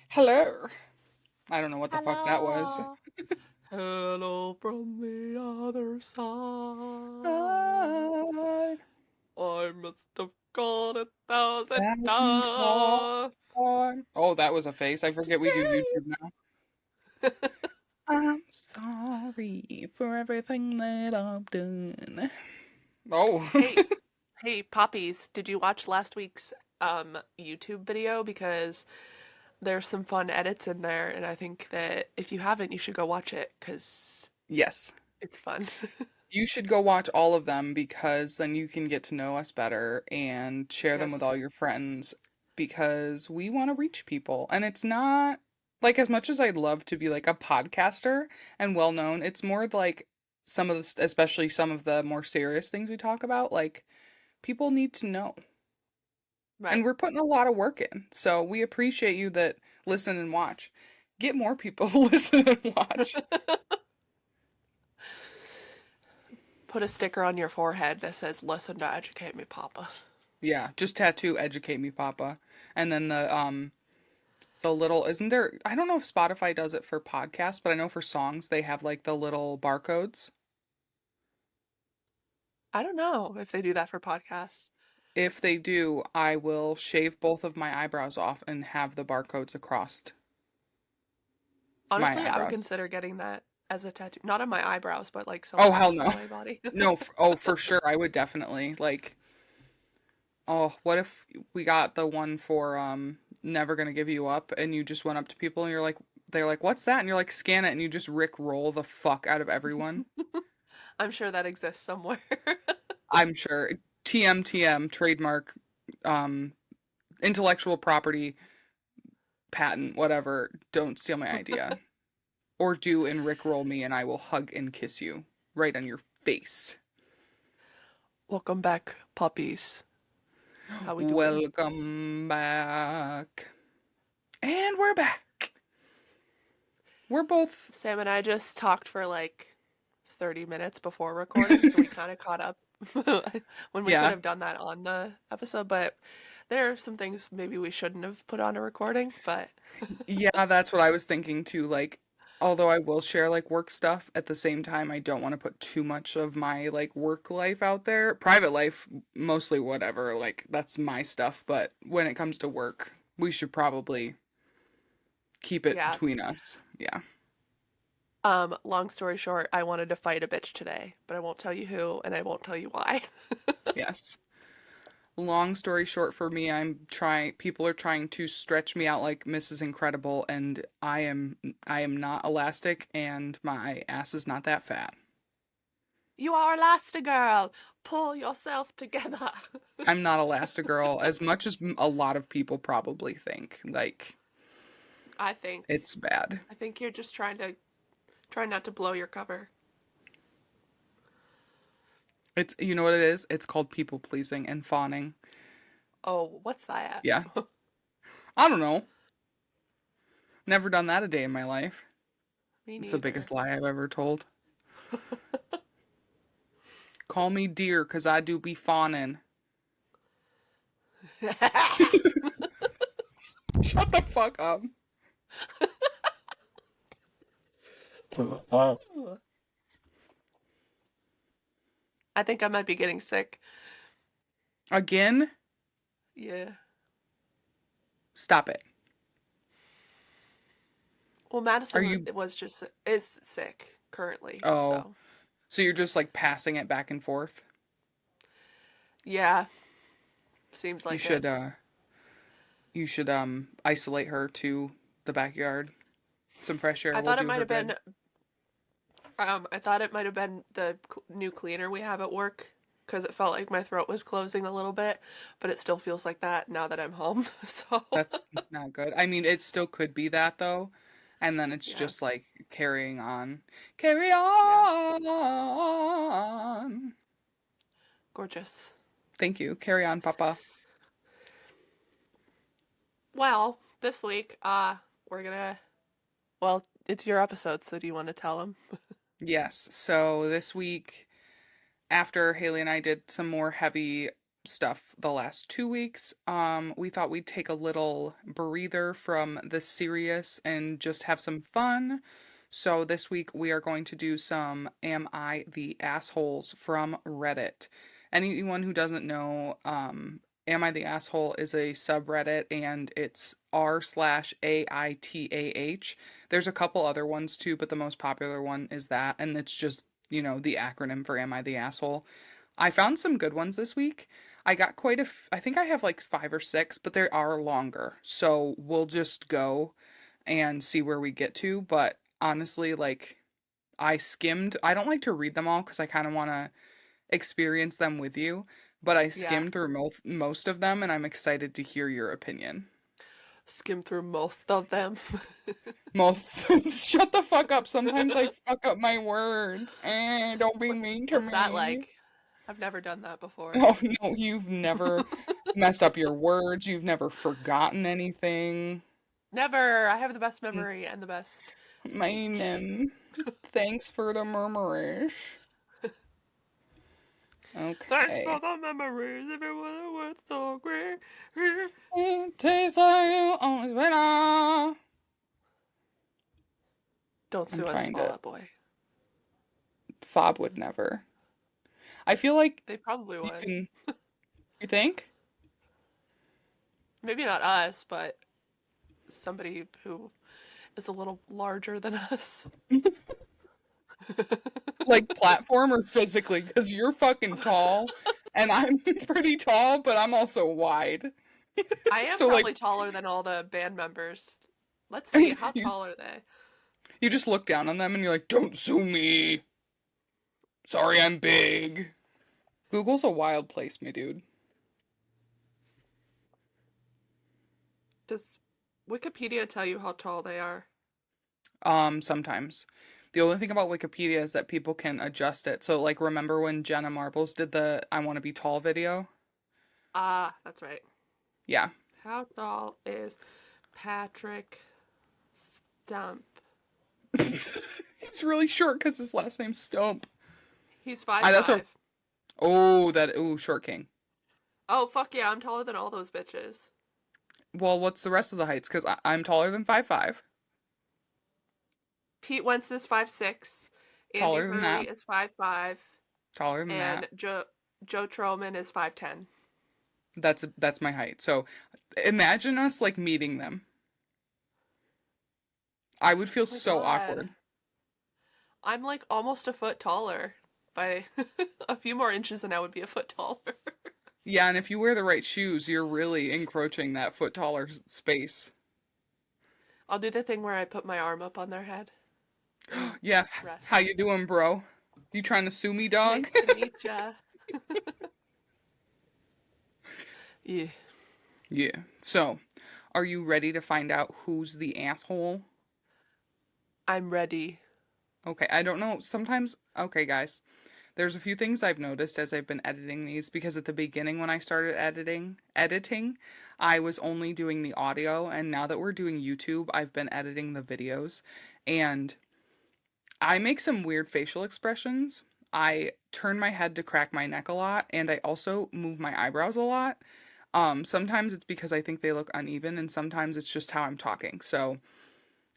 Hello. I don't know what the fuck that was. Hello. Hello from the other side. I I must have gone 1,000 thousand times. time. Oh, that was a face. I forget we do YouTube now. I'm sorry for everything that I've done. Oh, Hey, hey, Poppies, did you watch last week's YouTube video? Because there's some fun edits in there, and I think that if you haven't, you should go watch it because yes. it's fun. You should go watch all of them because then you can get to know us better and share them with Yes. all your friends because we want to reach people. And it's not like as much as I'd love to be like a podcaster and well known, it's more like some of the, especially some of the more serious things we talk about, like people need to know. And Right. we're putting a lot of work in. So we appreciate you that listen and watch. Get more people to listen and watch. Put a sticker on your forehead that says, "Listen to Educate Me, Papa." Yeah, just tattoo educate me, Papa. And then the little isn't there I don't know if Spotify does it for podcasts, but I know for songs they have like the little barcodes. I don't know if they do that for podcasts. If they do, I will shave both of my eyebrows off and have the barcodes across my Honestly, I would eyebrows. consider getting that as a tattoo. Not on my eyebrows, but like Oh somewhere hell else no. on my body. No, oh for sure I would definitely like oh, what if we got the one for never gonna give you up and you just went up to people and you're like they're like, "What's that?" and you're like, "Scan it," and you just Rick roll the fuck out of everyone. I'm sure that exists somewhere. I'm sure. TM trademark um intellectual property patent whatever. Don't steal my idea. Or do and rickroll me and I will hug and kiss you right on your face. Welcome back, puppies. How we doing? Welcome back. And we're back. We're both Sam and I just talked for like 30 minutes before recording, so we kind of caught up when we could yeah. have done that on the episode, but there are some things maybe we shouldn't have put on a recording, but Yeah, that's what I was thinking too. Like, although I will share like work stuff, at the same time, I don't want to put too much of my like work life out there. Private life, mostly whatever, like that's my stuff. But when it comes to work, we should probably keep it yeah. between us. Yeah. Long story short, I wanted to fight a bitch today, but I won't tell you who and I won't tell you why. Yes. Long story short for me, people are trying to stretch me out like Mrs. Incredible and I am not elastic and my ass is not that fat. You are Elastigirl! Pull yourself together! I'm not Elastigirl as much as a lot of people probably think. Like, I think. it's bad. I think you're just try not to blow your cover. It's, you know what it is? It's called people pleasing and fawning. Oh, what's that? Yeah. I don't know. Never done that a day in my life. Me It's the neither. biggest lie I've ever told. Call me dear, 'cause I do be fawning. Shut the fuck up. I think I might be getting sick. Again? Yeah. Stop it. Well, Are Madison you, was just is sick currently, oh, so so you're just like passing it back and forth? yeah, seems You like it. should, isolate her to the backyard. Some fresh air I will thought it do might her have good. been I thought it might have been the new cleaner we have at work because it felt like my throat was closing a little bit, but it still feels like that now that I'm home. So, That's not good. I mean, it still could be that though. And then it's yeah. just like carrying on. Carry Yeah. on. Gorgeous. Thank you. Carry on, Papa. Well, this week we're gonna well, it's your episode, so do you want to tell them? Yes. So this week, after Haley and I did some more heavy stuff the last 2 weeks. We thought we'd take a little breather from the serious and just have some fun. So this week we are going to do some Am I the Assholes from Reddit. Anyone who doesn't know, Am I the Asshole is a subreddit and it's r/AITAH. There's a couple other ones too, but the most popular one is that, and it's just, the acronym for Am I the Asshole. I found some good ones this week. I got I think I have like 5 or 6, but they are longer. So we'll just go and see where we get to. But honestly, like I don't like to read them all because I kind of want to experience them with you. But I Yeah. skimmed through most of them and I'm excited to hear your opinion. Skim through most of them. Most, shut the fuck up. Sometimes I fuck up my words. Don't be What's mean to what's that me. like? I've never done that before. Oh no, you've never messed up your words. You've never forgotten anything. Never. I have the best memory and the best speech. Mine. Thanks for the murmurish. Thanks Okay. for the memories, everyone was so great. It tastes like you always better. Don't I'm sue us, trying Fall to. Out Boy. Fob would never. I feel like They probably you would. can. You think? Maybe not us, but somebody who is a little larger than us. Like platform or physically? Because you're fucking tall, and I'm pretty tall, but I'm also wide. I am So like, probably taller than all the band members. Let's see, how you tall are they? you just look down on them and you're like, "Don't sue me. Sorry, I'm big." Google's a wild place, my dude. Does Wikipedia tell you how tall they are? Sometimes. The only thing about Wikipedia is that people can adjust it. So, like, remember when Jenna Marbles did the I Want to Be Tall video? Ah, that's right. Yeah. How tall is Patrick Stump? It's really short because his last name's Stump. He's five I, that's a, five. short king. Oh, fuck yeah, I'm taller than all those bitches. Well, what's the rest of the heights? Because I'm taller than 5'5". Pete Wentz is 5'6". Andy Taller than Hurley that. is 5'5". Taller than that. And Joe Troman is 5'10". That's my height. So imagine us like meeting them. I would feel Oh my so god. awkward. I'm like almost a foot taller. By a few more inches and I would be a foot taller. Yeah, and if you wear the right shoes, you're really encroaching that foot taller space. I'll do the thing where I put my arm up on their head and Yeah, how rest. you doing, bro? You trying to sue me, dog? Nice to meet ya. Yeah, Yeah. So, are you ready to find out who's the asshole? I'm ready. Okay, I don't know. Sometimes, okay, guys, there's a few things I've noticed as I've been editing these because at the beginning when I started editing, I was only doing the audio, and now that we're doing YouTube, I've been editing the videos, and I make some weird facial expressions. I turn my head to crack my neck a lot, and I also move my eyebrows a lot. Sometimes it's because I think they look uneven, and sometimes it's just how I'm talking. So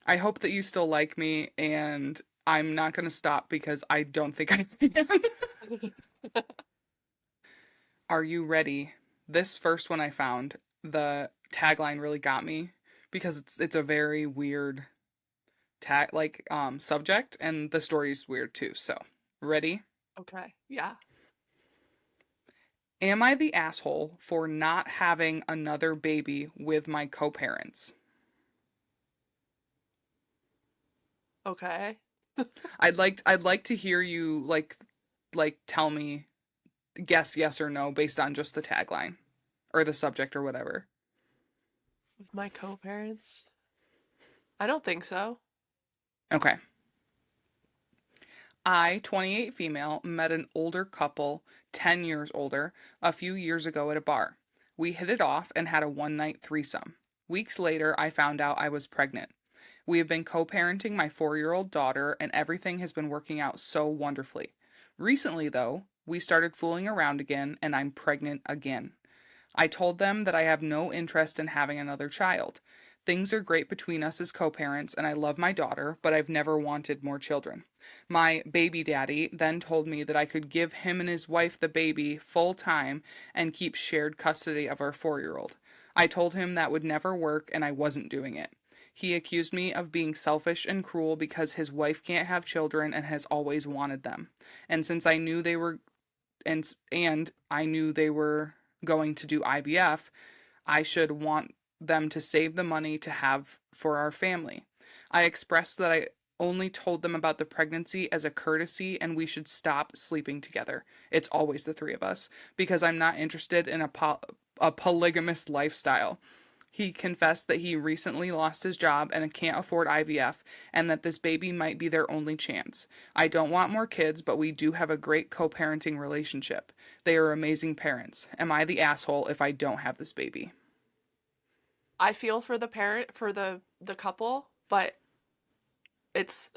I hope that you still like me, and I'm not gonna stop because I don't think I can. Are you ready? This first one I found, the tagline really got me because it's a very weird subject, and the story's weird too. So, ready? Okay, yeah. Am I the asshole for not having another baby with my co-parents? Okay. I'd like to hear you tell me, guess yes or no based on just the tagline or the subject or whatever. With my co-parents? I don't think so. Okay. I, 28 female, met an older couple, 10 years older, a few years ago at a bar. We hit it off and had a one night threesome. Weeks later, I found out I was pregnant. We have been co parenting my 4-year-old daughter, and everything has been working out so wonderfully. Recently, though, We started fooling around again, and I'm pregnant again. I told them that I have no interest in having another child. Things are great between us as co parents, and I love my daughter, but I've never wanted more children. My baby daddy then told me that I could give him and his wife the baby full time and keep shared custody of our 4 year old. I told him that would never work, and I wasn't doing it. He accused me of being selfish and cruel because his wife can't have children and has always wanted them. And since I knew they were and I knew they were going to do IVF, I should want them to save the money to have for our family. I expressed that I only told them about the pregnancy as a courtesy and we should stop sleeping together. It's always the three of us because I'm not interested in a polygamous lifestyle. He confessed that he recently lost his job and can't afford IVF, and that this baby might be their only chance. I don't want more kids, but we do have a great co parenting relationship. They are amazing parents. Am I the asshole if I don't have this baby? I feel for the parent, for the couple, but it's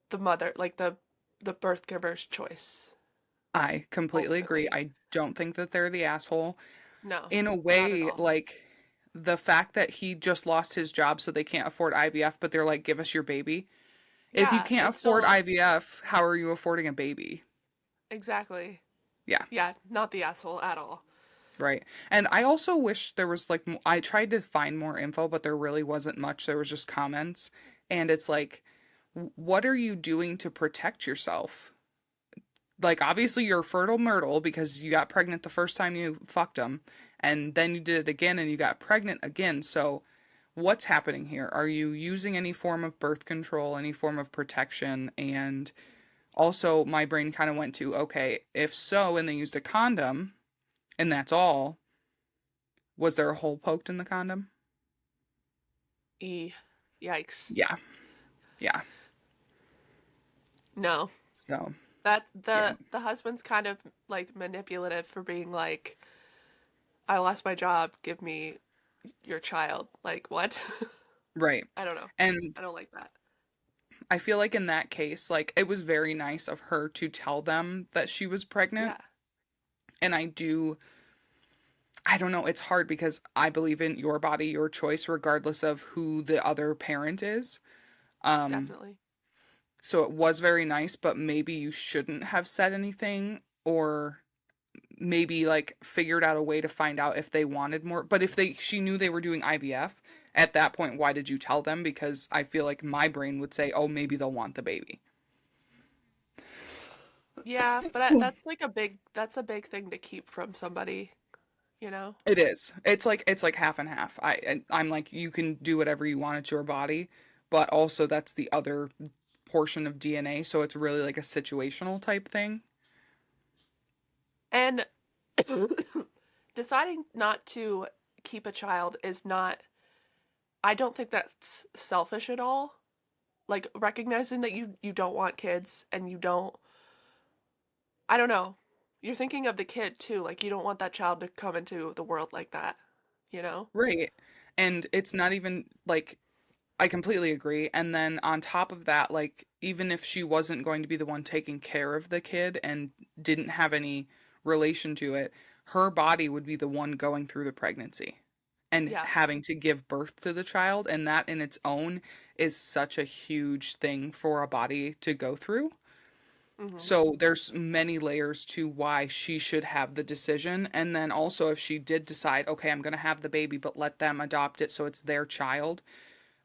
the mother, like the birth giver's choice I completely agree. ultimately. I don't think that they're the asshole. No, In a not at way, all. like the fact that he just lost his job so they can't afford IVF, but they're like, give us your baby. If you Yeah, can't it's afford still IVF, how are you affording a baby? exactly. Yeah. Yeah, not the asshole at all. Right. And I also wish there was like I tried to find more info, but there really wasn't much. There was just comments. And it's like, what are you doing to protect yourself? Like, obviously, you're fertile myrtle because you got pregnant the first time you fucked him. And then you did it again and you got pregnant again. So, what's happening here? Are you using any form of birth control, any form of protection? And also, my brain kind of went to, okay, if so, and they used a condom and that's all, was there a hole poked in the condom? E Yikes. Yeah. Yeah. No. So, That yeah. the husband's kind of like manipulative for being like, I lost my job, give me your child. Like what? Right. I don't know. And I don't like that. I feel like in that case, like it was very nice of her to tell them that she was pregnant. Yeah, And I don't know, it's hard because I believe in your body, your choice, regardless of who the other parent is. Um, definitely. so it was very nice, but maybe you shouldn't have said anything or maybe like figured out a way to find out if they wanted more. But if she knew they were doing IVF at that point, why did you tell them? Because I feel like my brain would say, oh, maybe they'll want the baby. Yeah, but that's like that's a big thing to keep from somebody, you know? It is. It's like half and half. I'm like you can do whatever you want. It's your body, but also that's the other portion of DNA, so it's really like a situational type thing. And deciding not to keep a child is not, I don't think that's selfish at all. Like recognizing that you don't want kids and you don't, I don't know. You're thinking of the kid too. Like you don't want that child to come into the world like that, you know? Right. And it's not even like I completely agree. And then on top of that, like even if she wasn't going to be the one taking care of the kid and didn't have any relation to it, her body would be the one going through the pregnancy and Yeah. having to give birth to the child. And that in its own is such a huge thing for a body to go through. Mhm. So there's many layers to why she should have the decision. And then also if she did decide, okay, I'm going to have the baby, but let them adopt it so it's their child,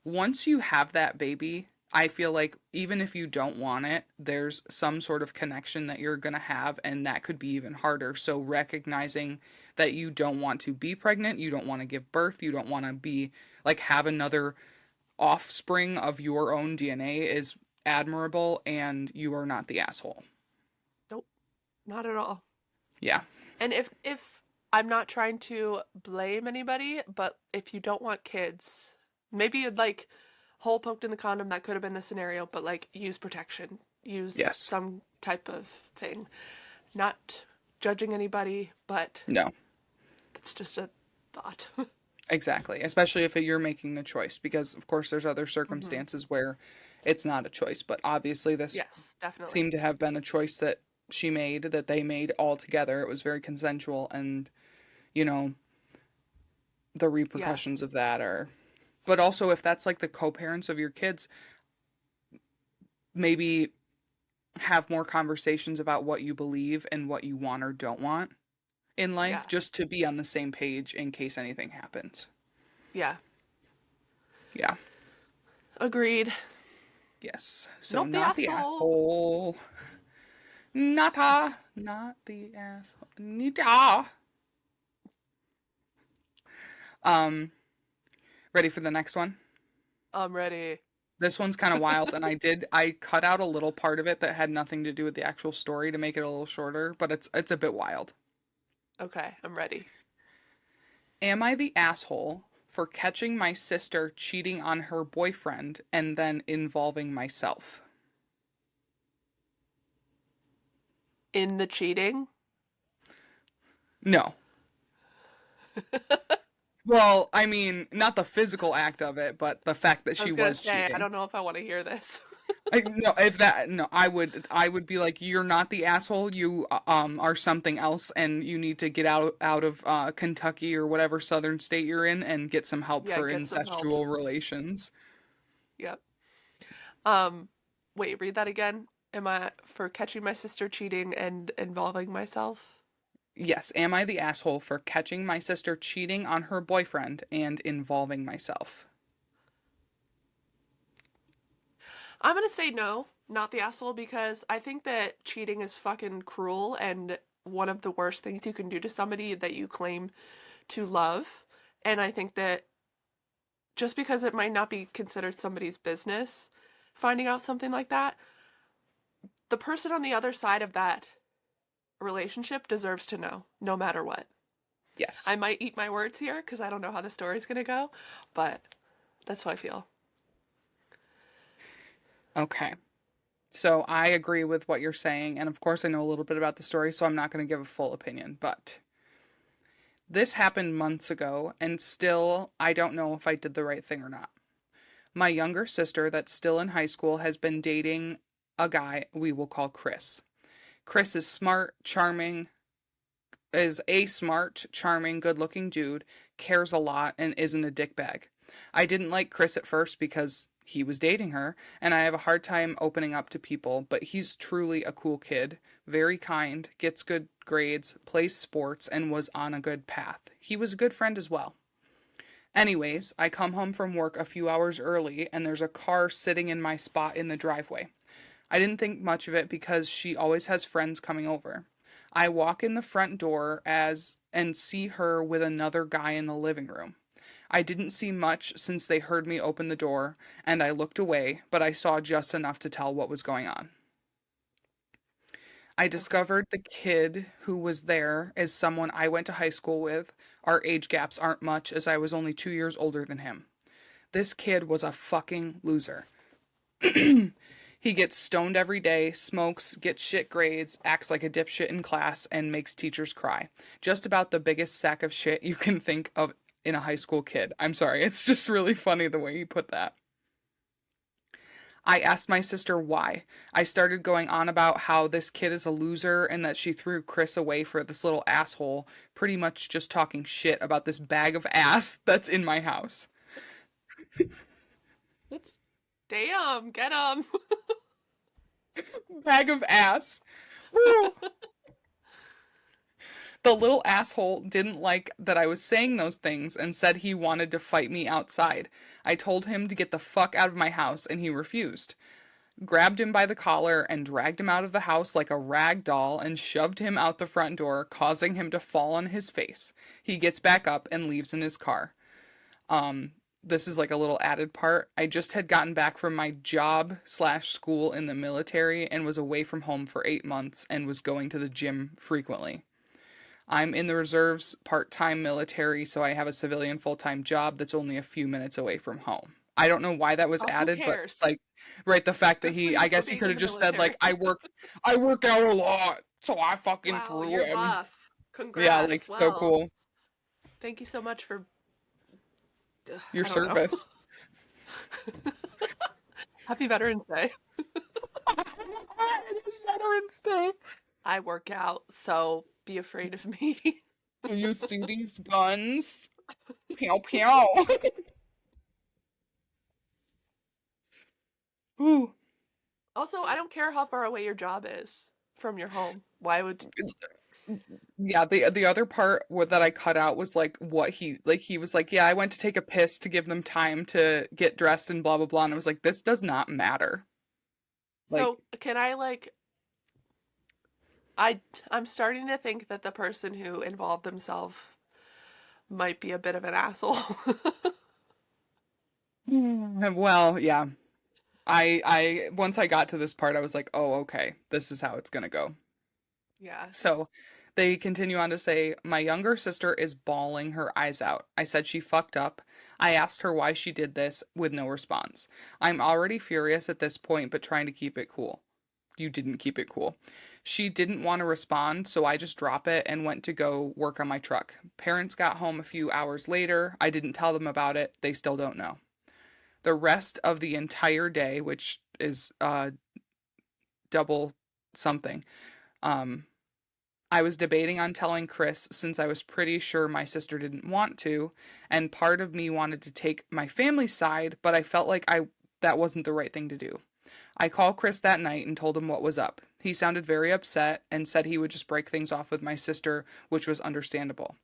once you have that baby, I feel like even if you don't want it, there's some sort of connection that you're going to have, and that could be even harder. So, recognizing that you don't want to be pregnant, you don't want to give birth, you don't want to be like have another offspring of your own DNA is admirable, and you are not the asshole. Nope. Not at all. Yeah. And if I'm not trying to blame anybody, but if you don't want kids, maybe you'd like hole poked in the condom, that could have been the scenario, but like use protection. Use Yes. some type of thing. Not judging anybody, but No. it's just a thought. Exactly, especially if you're making the choice, because of course there's other Hmm. circumstances where it's not a choice, but obviously this Yes, definitely. seemed to have been a choice that she made, that they made all together. It was very consensual, and you know, the Yeah. repercussions of that are, but also if that's like the co-parents of your kids, maybe have more conversations about what you believe and what you want or don't want in life, Yeah. just to be on the same page in case anything happens. Yeah. Yeah. Agreed. Yes. So Not the not the asshole. asshole. Nata. Not the asshole. Nita. Um, ready for the next one? I'm ready. This one's kind of wild, and I cut out a little part of it that had nothing to do with the actual story to make it a little shorter, but it's a bit wild. Okay, I'm ready. Am I the asshole for catching my sister cheating on her boyfriend and then involving myself? In the cheating? No. Well, I mean, not the physical act of it, but the fact that I she was gonna was say, I cheating. don't know if I want to hear this. No, if that no, I would be like, you're not the asshole. You are something else, and you need to get out of Kentucky or whatever southern state you're in and get some help Yeah, for get some help. incestual relations. Yep. Um, Wait, read that again. Am I for catching my sister cheating and involving myself? Yes, am I the asshole for catching my sister cheating on her boyfriend and involving myself? I'm gonna say no, not the asshole, because I think that cheating is fucking cruel and one of the worst things you can do to somebody that you claim to love. And I think that just because it might not be considered somebody's business, finding out something like that, the person on the other side of that relationship deserves to know, no matter what. Yes. I might eat my words here because I don't know how the story's gonna go, but that's how I feel. Okay. So I agree with what you're saying, and of course I know a little bit about the story, so I'm not going to give a full opinion, but this happened months ago, and still I don't know if I did the right thing or not. My younger sister, that's still in high school, has been dating a guy we will call Chris. Chris is smart, charming, is a smart, charming, good looking dude, cares a lot, and isn't a dickbag. I didn't like Chris at first because he was dating her, and I have a hard time opening up to people, but he's truly a cool kid, very kind, gets good grades, plays sports, and was on a good path. He was a good friend as well. Anyways, I come home from work a few hours early, and there's a car sitting in my spot in the driveway. I didn't think much of it because she always has friends coming over. I walk in the front door as and see her with another guy in the living room. I didn't see much since they heard me open the door, and I looked away, but I saw just enough to tell what was going on. I Okay. discovered the kid who was there is someone I went to high school with. Our age gaps aren't much, as I was only 2 years older than him. This kid was a fucking loser. He gets stoned every day, smokes, gets shit grades, acts like a dipshit in class, and makes teachers cry. Just about the biggest sack of shit you can think of in a high school kid. I'm sorry, it's just really funny the way you put that. I asked my sister why. I started going on about how this kid is a loser and that she threw Chris away for this little asshole, pretty much just talking shit about this bag of ass that's in my house. It's damn, get him. Bag of ass. Woo! The little asshole didn't like that I was saying those things and said he wanted to fight me outside. I told him to get the fuck out of my house and he refused. Grabbed him by the collar and dragged him out of the house like a rag doll and shoved him out the front door, causing him to fall on his face. He gets back up and leaves in his car. Um, this is like a little added part. I just had gotten back from my job slash school in the military and was away from home for 8 months and was going to the gym frequently. I'm in the reserves, part time military, so I have a civilian full time job that's only a few minutes away from home. I don't know why that was Who added, but cares? like, right, the fact that Good for he, you I for guess he being could in have the just said, like, military. I work out a lot, so I fucking Wow, threw you're him. buff. Yeah, like, Congrats. so Well, cool. thank you so much for Your I don't know. service. Happy Veterans Day. It is Veterans Day. I work out, so be afraid of me. Do you see these guns? Pew pew. Ooh. Also, I don't care how far away your job is from your home. Why would Yeah, the other part that I cut out was like what he was like, yeah, I went to take a piss to give them time to get dressed and blah blah blah. And I was like, this does not matter. Like, So, can I like I'm starting to think that the person who involved themselves might be a bit of an asshole. well, yeah. I once I got to this part, I was like, oh, okay, this is how it's gonna go. Yeah. So they continue on to say, my younger sister is bawling her eyes out. I said she fucked up. I asked her why she did this with no response. I'm already furious at this point, but trying to keep it cool. You didn't keep it cool. She didn't want to respond, so I just drop it and went to go work on my truck. Parents got home a few hours later. I didn't tell them about it. They still don't know. The rest of the entire day, which is double something, um, I was debating on telling Chris since I was pretty sure my sister didn't want to, and part of me wanted to take my family's side, but I felt like I that wasn't the right thing to do. I called Chris that night and told him what was up. He sounded very upset and said he would just break things off with my sister, which was understandable.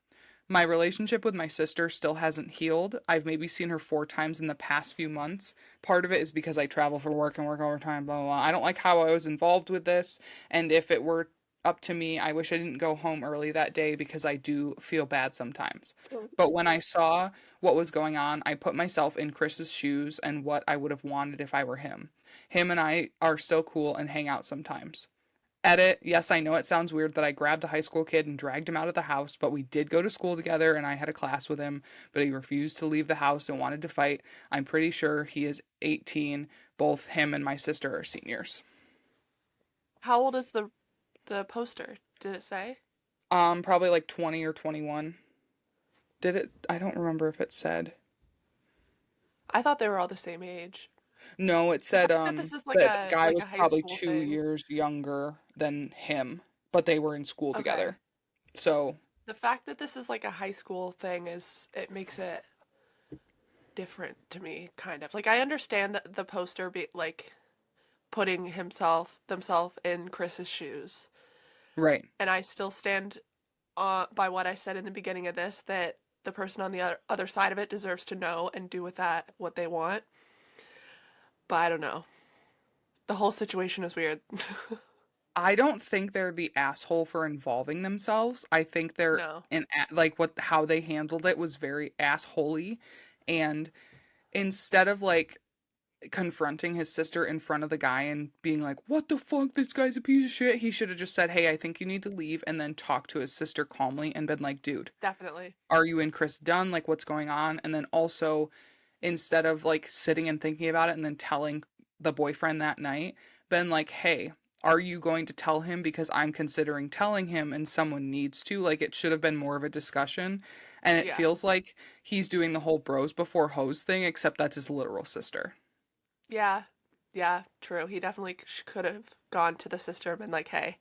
My relationship with my sister still hasn't healed. I've maybe seen her 4 times in the past few months. Part of it is because I travel for work and work overtime, blah, blah, blah. I don't like how I was involved with this. And if it were up to me, I wish I didn't go home early that day because I do feel bad sometimes. But when I saw what was going on, I put myself in Chris's shoes and what I would have wanted if I were him. Him and I are still cool and hang out sometimes. Edit. Yes, I know it sounds weird that I grabbed a high school kid and dragged him out of the house, but we did go to school together and I had a class with him, but he refused to leave the house and wanted to fight. I'm pretty sure he is 18. Both him and my sister are seniors. How old is the poster? Did it say? Probably like 20 or 21. Did it? I don't remember if it said. I thought they were all the same age. No, it The said fact that this is that the guy like was a high probably school 2 thing. years younger than him, but they were in school Okay. together. So, The fact that this is like a high school thing is it makes it different to me kind of. Like I understand that the poster be like putting himself themselves in Chris's shoes. right. And I still stand by what I said in the beginning of this that the person on the other side of it deserves to know and do with that what they want. But I don't know. The whole situation is weird. I don't think they're the asshole for involving themselves. I think they're No, like what how they handled it was very assholey, and instead of like confronting his sister in front of the guy and being like, "What the fuck? This guy's a piece of shit." He should have just said, "Hey, I think you need to leave," and then talk to his sister calmly and been like, "Dude, definitely. are you and Chris done? Like, what's going on?" And then also, instead of like sitting and thinking about it and then telling the boyfriend that night, been like, hey, are you going to tell him? Because I'm considering telling him and someone needs to. Like, it should have been more of a discussion. And it Yeah. feels like he's doing the whole bros before hoes thing, except that's his literal sister. Yeah. Yeah, true. He definitely could have gone to the sister and been like, "Hey,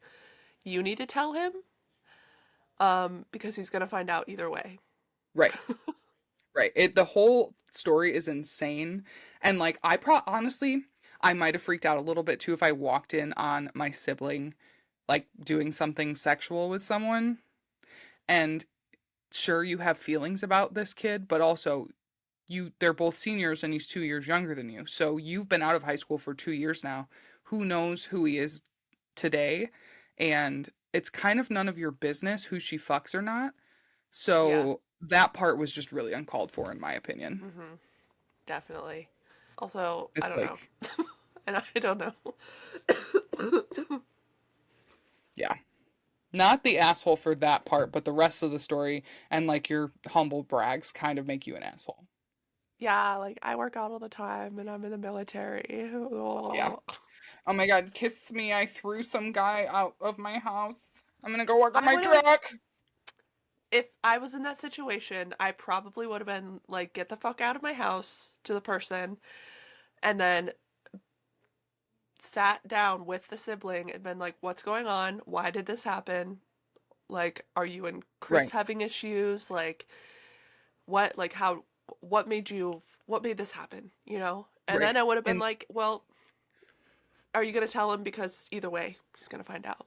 you need to tell him because he's going to find out either way." Right. Right. The whole story is insane. And like honestly, I might have freaked out a little bit too if I walked in on my sibling like doing something sexual with someone. And sure, you have feelings about this kid, but also they're both seniors and he's 2 years younger than you. So you've been out of high school for 2 years now. Who knows who he is today? And it's kind of none of your business who she fucks or not. Yeah. So that part was just really uncalled for, in my opinion. Mhm. Definitely. Also, I It's don't know. like, And I don't know. yeah, not the asshole for that part, but the rest of the story and like your humble brags kind of make you an asshole. Yeah, like I work out all the time and I'm in the military. Yeah. Oh my God, kiss me. I threw some guy out of my house. I'm gonna go work on I my would have, truck. if I was in that situation, I probably would have been like, get the fuck out of my house to the person and then sat down with the sibling and been like, what's going on? Why did this happen? Like, are you and Chris Right. having issues? Like, how, what made this happen? You know? And then Right. I would have been And like, well, are you going to tell him? Because either way, he's going to find out.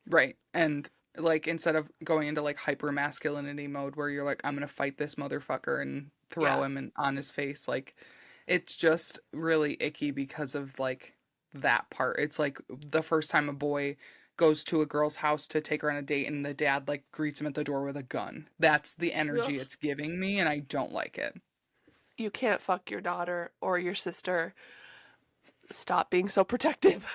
right. And like instead of going into like hyper masculinity mode where you're like, I'm gonna fight this motherfucker and throw Yeah. him on his face, like it's just really icky because of like that part. It's like the first time a boy goes to a girl's house to take her on a date and the dad like greets him at the door with a gun. That's the Ugh. energy it's giving me and I don't like it. You can't fuck your daughter or your sister. Stop being so protective.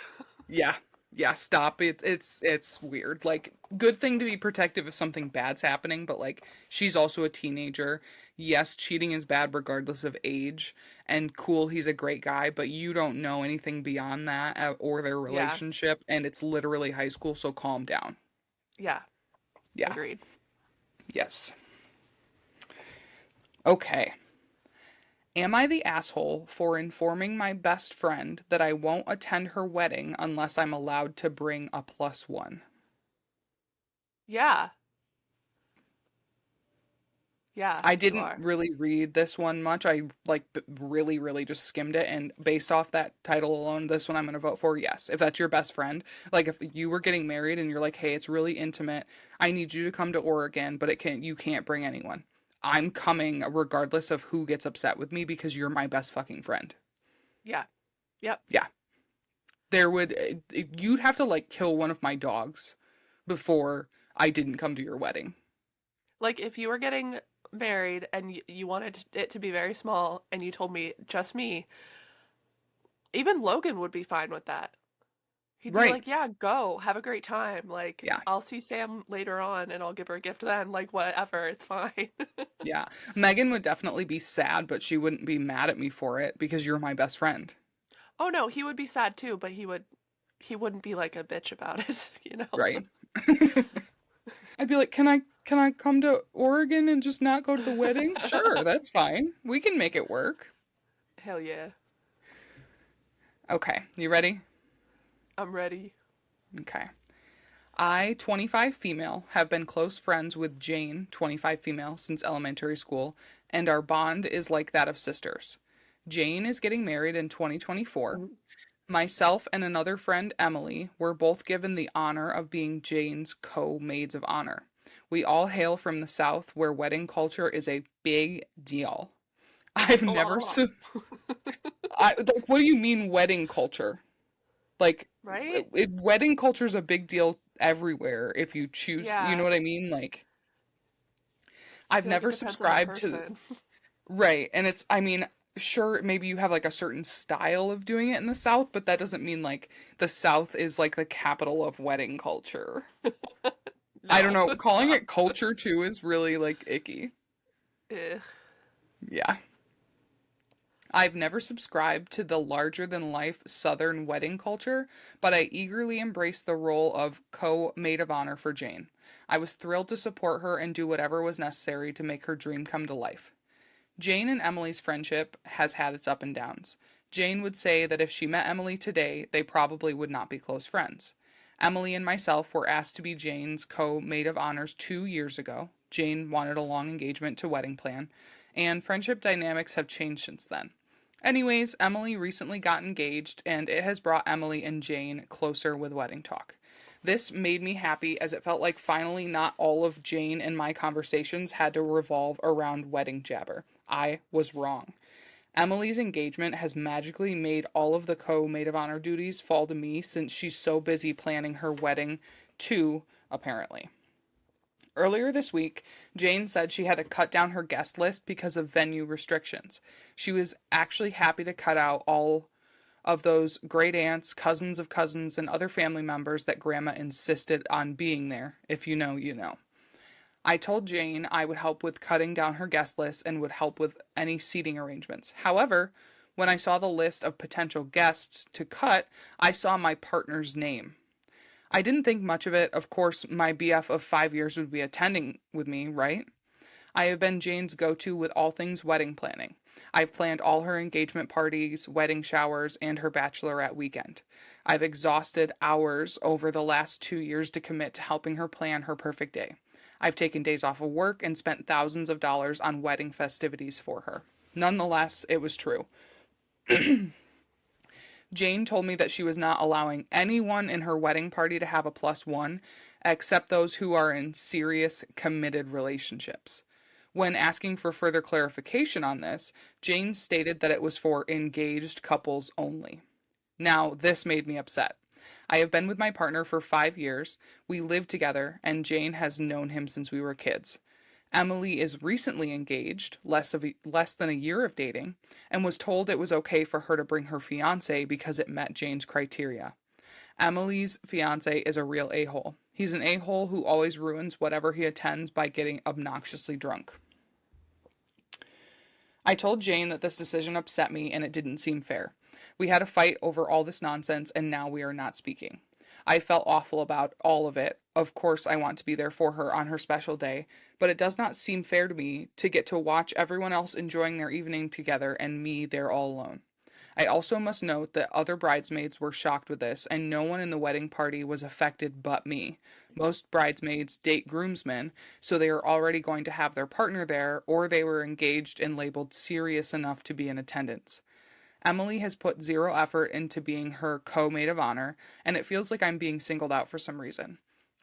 Yeah. Yeah, stop it. It's weird. Like good thing to be protective if something bad's happening, but like she's also a teenager. Yes, cheating is bad regardless of age. And cool, he's a great guy, but you don't know anything beyond that or their Yeah. relationship and it's literally high school, so calm down. Yeah. Yeah. Agreed. Yes. Okay. Am I the asshole for informing my best friend that I won't attend her wedding unless I'm allowed to bring a plus one? Yeah. Yeah, I you didn't are. really read this one much. I like really, really just skimmed it. And based off that title alone, this one I'm going to vote for yes. If that's your best friend, like if you were getting married and you're like, hey, it's really intimate. I need you to come to Oregon, but you can't bring anyone. I'm coming regardless of who gets upset with me because you're my best fucking friend. Yeah. Yep. Yeah. There would, you'd have to like kill one of my dogs before I didn't come to your wedding. Like if you were getting married and you wanted it to be very small and you told me just me, even Logan would be fine with that. He'd be Right. like, "Yeah, go. Have a great time. Like, Yeah. I'll see Sam later on and I'll give her a gift then. Like, whatever. It's fine." Yeah. Megan would definitely be sad, but she wouldn't be mad at me for it because you're my best friend. Oh no, he would be sad too, but he wouldn't be like a bitch about it, you know. Right. I'd be like, can I come to Oregon and just not go to the wedding?" Sure, that's fine. We can make it work. Hell yeah. Okay, you ready? I'm ready. Okay. I, 25 female, have been close friends with Jane, 25 female, since elementary school, and our bond is like that of sisters. Jane is getting married in 2024. Mhm. Myself and another friend, Emily, were both given the honor of being Jane's co-maids of honor. We all hail from the South where wedding culture is a big deal. I've A lot, never a lot. su- like what do you mean wedding culture? Like Right? wedding culture is a big deal everywhere if you choose, you know Yeah. what I mean? Like I I've feel like it never depends on the subscribed to person. right, and it's I mean, sure maybe you have like a certain style of doing it in the South, but that doesn't mean like the South is like the capital of wedding culture. I don't No, know, it's calling not. it culture too is really like icky. Ugh. Yeah. I've never subscribed to the larger than life Southern wedding culture, but I eagerly embraced the role of co maid of honor for Jane. I was thrilled to support her and do whatever was necessary to make her dream come to life. Jane and Emily's friendship has had its up and downs. Jane would say that if she met Emily today, they probably would not be close friends. Emily and myself were asked to be Jane's co maid of honors 2 years ago. Jane wanted a long engagement to wedding plan, and friendship dynamics have changed since then. Anyways, Emily recently got engaged, and it has brought Emily and Jane closer with wedding talk. This made me happy as it felt like finally not all of Jane and my conversations had to revolve around wedding jabber. I was wrong. Emily's engagement has magically made all of the co maid of honor duties fall to me since she's so busy planning her wedding, too, apparently. Earlier this week, Jane said she had to cut down her guest list because of venue restrictions. She was actually happy to cut out all of those great aunts, cousins of cousins, and other family members that Grandma insisted on being there. If you know, you know. I told Jane I would help with cutting down her guest list and would help with any seating arrangements. However, when I saw the list of potential guests to cut, I saw my partner's name. I didn't think much of it. Of course, my BF of 5 years would be attending with me, right? I have been Jane's go to with all things wedding planning. I've planned all her engagement parties, wedding showers, and her bachelorette weekend. I've exhausted hours over the last 2 years to commit to helping her plan her perfect day. I've taken days off of work and spent thousands of dollars on wedding festivities for her. Nonetheless, it was true. Jane told me that she was not allowing anyone in her wedding party to have a plus one, except those who are in serious, committed relationships. When asking for further clarification on this, Jane stated that it was for engaged couples only. Now, this made me upset. I have been with my partner for 5 years. We live together, and Jane has known him since we were kids. Emily is recently engaged, less than a year of dating, and was told it was okay for her to bring her fiance because it met Jane's criteria. Emily's fiance is a real a-hole. He's an a-hole who always ruins whatever he attends by getting obnoxiously drunk. I told Jane that this decision upset me and it didn't seem fair. We had a fight over all this nonsense and now we are not speaking. I felt awful about all of it. Of course, I want to be there for her on her special day, but it does not seem fair to me to get to watch everyone else enjoying their evening together and me there all alone. I also must note that other bridesmaids were shocked with this, and no one in the wedding party was affected but me. Most bridesmaids date groomsmen, so they are already going to have their partner there, or they were engaged and labeled serious enough to be in attendance. Emily has put zero effort into being her co maid of honor, and it feels like I'm being singled out for some reason.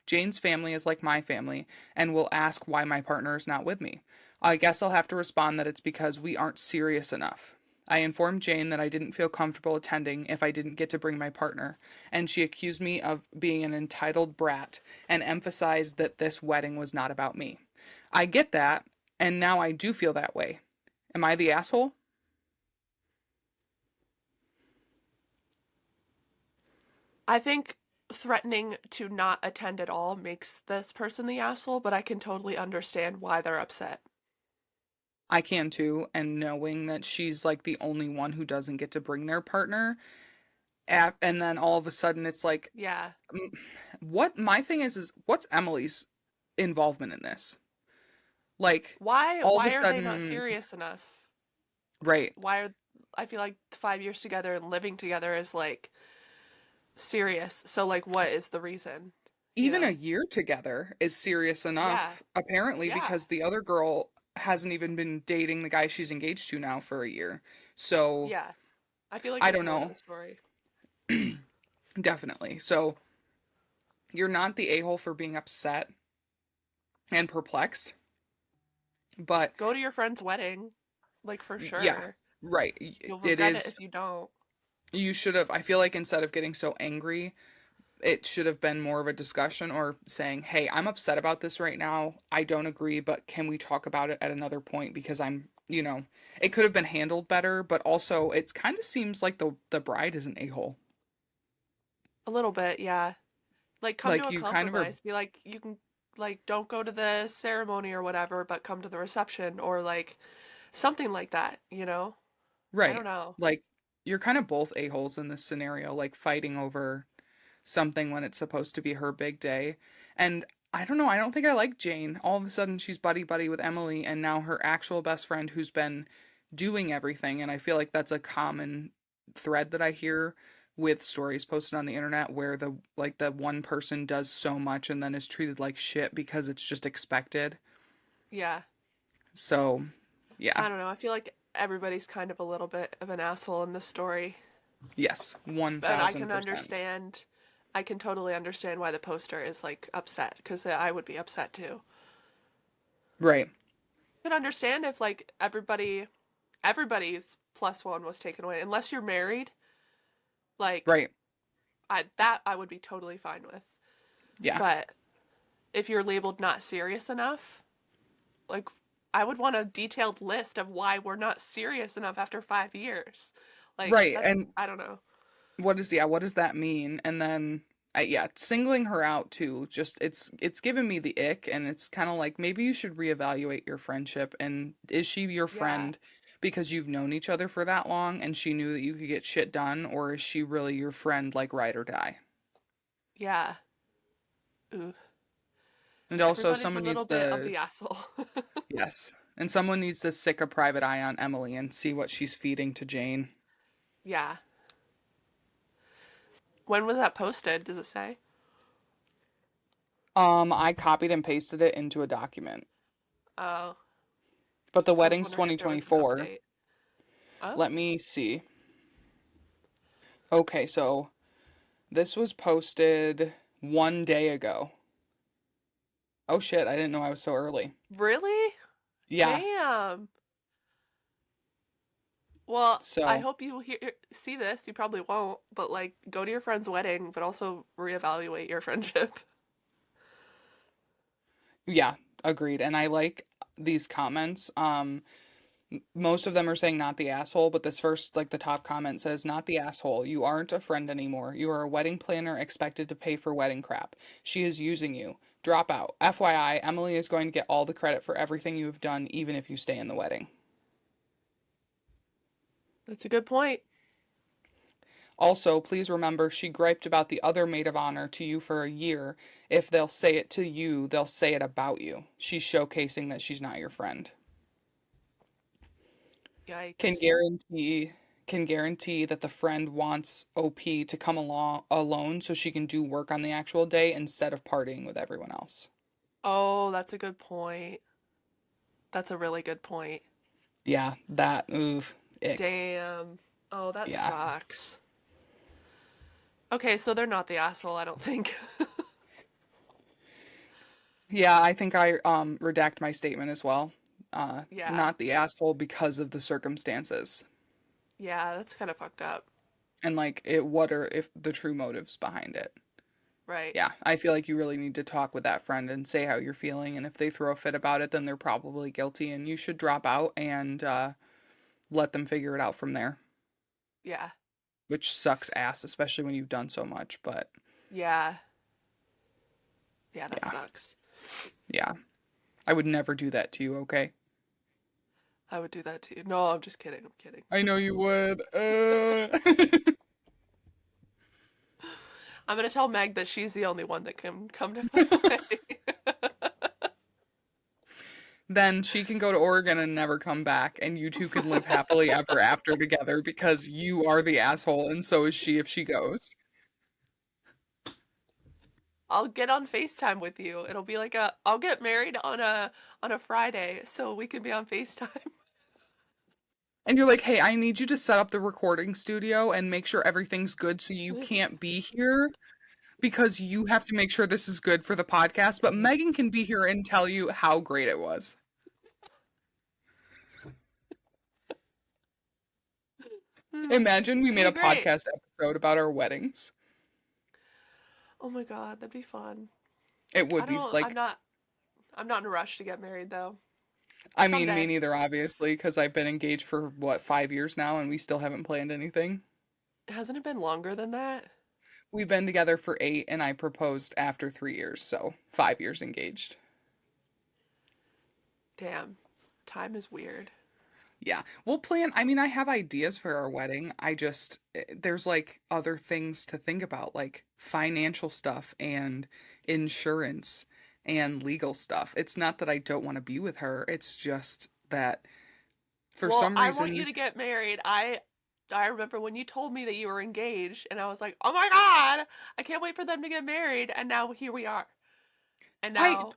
Jane's family is like my family and will ask why my partner is not with me. I guess I'll have to respond that it's because we aren't serious enough. I informed Jane that I didn't feel comfortable attending if I didn't get to bring my partner, and she accused me of being an entitled brat and emphasized that this wedding was not about me. I get that, and now I do feel that way. Am I the asshole? I think threatening to not attend at all makes this person the asshole, but I can totally understand why they're upset. I can too, and knowing that she's like the only one who doesn't get to bring their partner, and then all of a sudden it's like, Yeah. mm, what my thing is what's Emily's involvement in this? Like, Why all of a why are they not sudden, serious enough? right, Why are I feel like 5 years together and living together is like serious. So like what is the reason? You even a know? year together is serious Yeah. enough, apparently, Yeah. because the other girl hasn't even been dating the guy she's engaged to now for a year. So, Yeah. I feel like I there's don't more to know. the story. Definitely. So, you're not the a hole for being upset and perplexed, but Go to your friend's wedding, like for yeah, sure. right. You'll It regret it is, if you don't. you should have, I feel like instead of getting so angry, it should have been more of a discussion or saying, hey, I'm upset about this right now. I don't agree, but can we talk about it at another point? Because it could have been handled better, but also it kind of seems like the bride is an a hole. A little bit, yeah. Like come to Like a you kind of are, compromise. Be like, you can like don't go to the ceremony or whatever, but come to the reception or like something like that, you know? I right. don't know. Like you're kind of both a holes in this scenario, like fighting over something when it's supposed to be her big day. And I don't know, I don't think I like Jane. All of a sudden she's buddy buddy with Emily and now her actual best friend who's been doing everything, and I feel like that's a common thread that I hear with stories posted on the internet where the one person does so much and then is treated like shit because it's just expected. Yeah. So, yeah. I don't know. I feel like everybody's kind of a little bit of an asshole in this story. Yes, But 1000%. I can totally understand why the poster is like upset because I would be upset too. Right. I could understand if like everybody's plus one was taken away unless you're married. Like Right. I would be totally fine with. Yeah. But if you're labeled not serious enough, like I would want a detailed list of why we're not serious enough after 5 years. Like Right. that's And I don't know. what does that mean? And then yeah, singling her out too, just it's given me the ick, and it's kind of like maybe you should reevaluate your friendship, and is she your Yeah. friend because you've known each other for that long and she knew that you could get shit done, or is she really your friend like ride or die? Yeah. Ooh. And also Everybody's a someone needs little bit of to, the asshole. yes. And someone needs to stick a private eye on Emily and see what she's feeding to Jane. Yeah. When was that posted? Does it say? I copied and pasted it into a document. Oh, But the I was wedding's wondering if there was an 2024. update. Oh, Let me see. Okay, so this was posted 1 day ago. Oh shit, I didn't know I was so early. really? Yeah, Damn. Well, I so hope you see this. You probably won't, but like go to your friend's wedding, but also reevaluate your friendship. yeah, agreed. And I like these comments. Most of them are saying not the asshole, but this first, like the top comment says, not the asshole. You aren't a friend anymore. You are a wedding planner expected to pay for wedding crap. She is using you. Drop out. FYI, Emily is going to get all the credit for everything you have done, even if you stay in the wedding. That's a good point. Also, please remember she griped about the other maid of honor to you for a year. If they'll say it to you, they'll say it about you. She's showcasing that she's not your friend. Can Yikes. guarantee can guarantee that the friend wants OP to come along alone so she can do work on the actual day instead of partying with everyone else. Oh, that's a good point. That's a really good point. Yeah, that oof, ick. Damn. Oh, that Yeah. sucks. Okay, so they're not the asshole, I don't think. Yeah, I think I redact my statement as well. Yeah. Not the asshole because of the circumstances. Yeah, that's kind of fucked up. And like it what are if the true motives behind it. Right. Yeah, I feel like you really need to talk with that friend and say how you're feeling, and if they throw a fit about it, then they're probably guilty and you should drop out and let them figure it out from there, Yeah. which sucks ass, especially when you've done so much. But Yeah. Yeah, that yeah, sucks. yeah, I would never do that to you, okay? I would do that too. No, I'm just kidding. I'm kidding. I know you would. I'm gonna tell Meg that she's the only one that can come to my wedding. Then she can go to Oregon and never come back, and you two can live happily ever after together because you are the asshole, and so is she if she goes. I'll get on FaceTime with you. It'll be like I'll get married on a Friday, so we can be on FaceTime. And you're like, hey, I need you to set up the recording studio and make sure everything's good so you can't be here because you have to make sure this is good for the podcast. But Megan can be here and tell you how great it was. Imagine we It'd made be a great. podcast episode about our weddings. Oh my God, that'd be fun. It would I be don't like, I'm not in a rush to get married though. I mean, me Someday. neither, obviously, because I've been engaged for what, 5 years now and we still haven't planned anything. Hasn't it been longer than that? We've been together for 8 and I proposed after 3 years, so 5 years engaged. Damn. Time is weird. Yeah. We'll plan. I mean, I have ideas for our wedding. There's like other things to think about, like financial stuff and insurance and legal stuff. It's not that I don't want to be with her. It's just that for Well, some I want reason, you to get married. I remember when you told me that you were engaged and I was like, "Oh my God, I can't wait for them to get married." And now here we are. And I now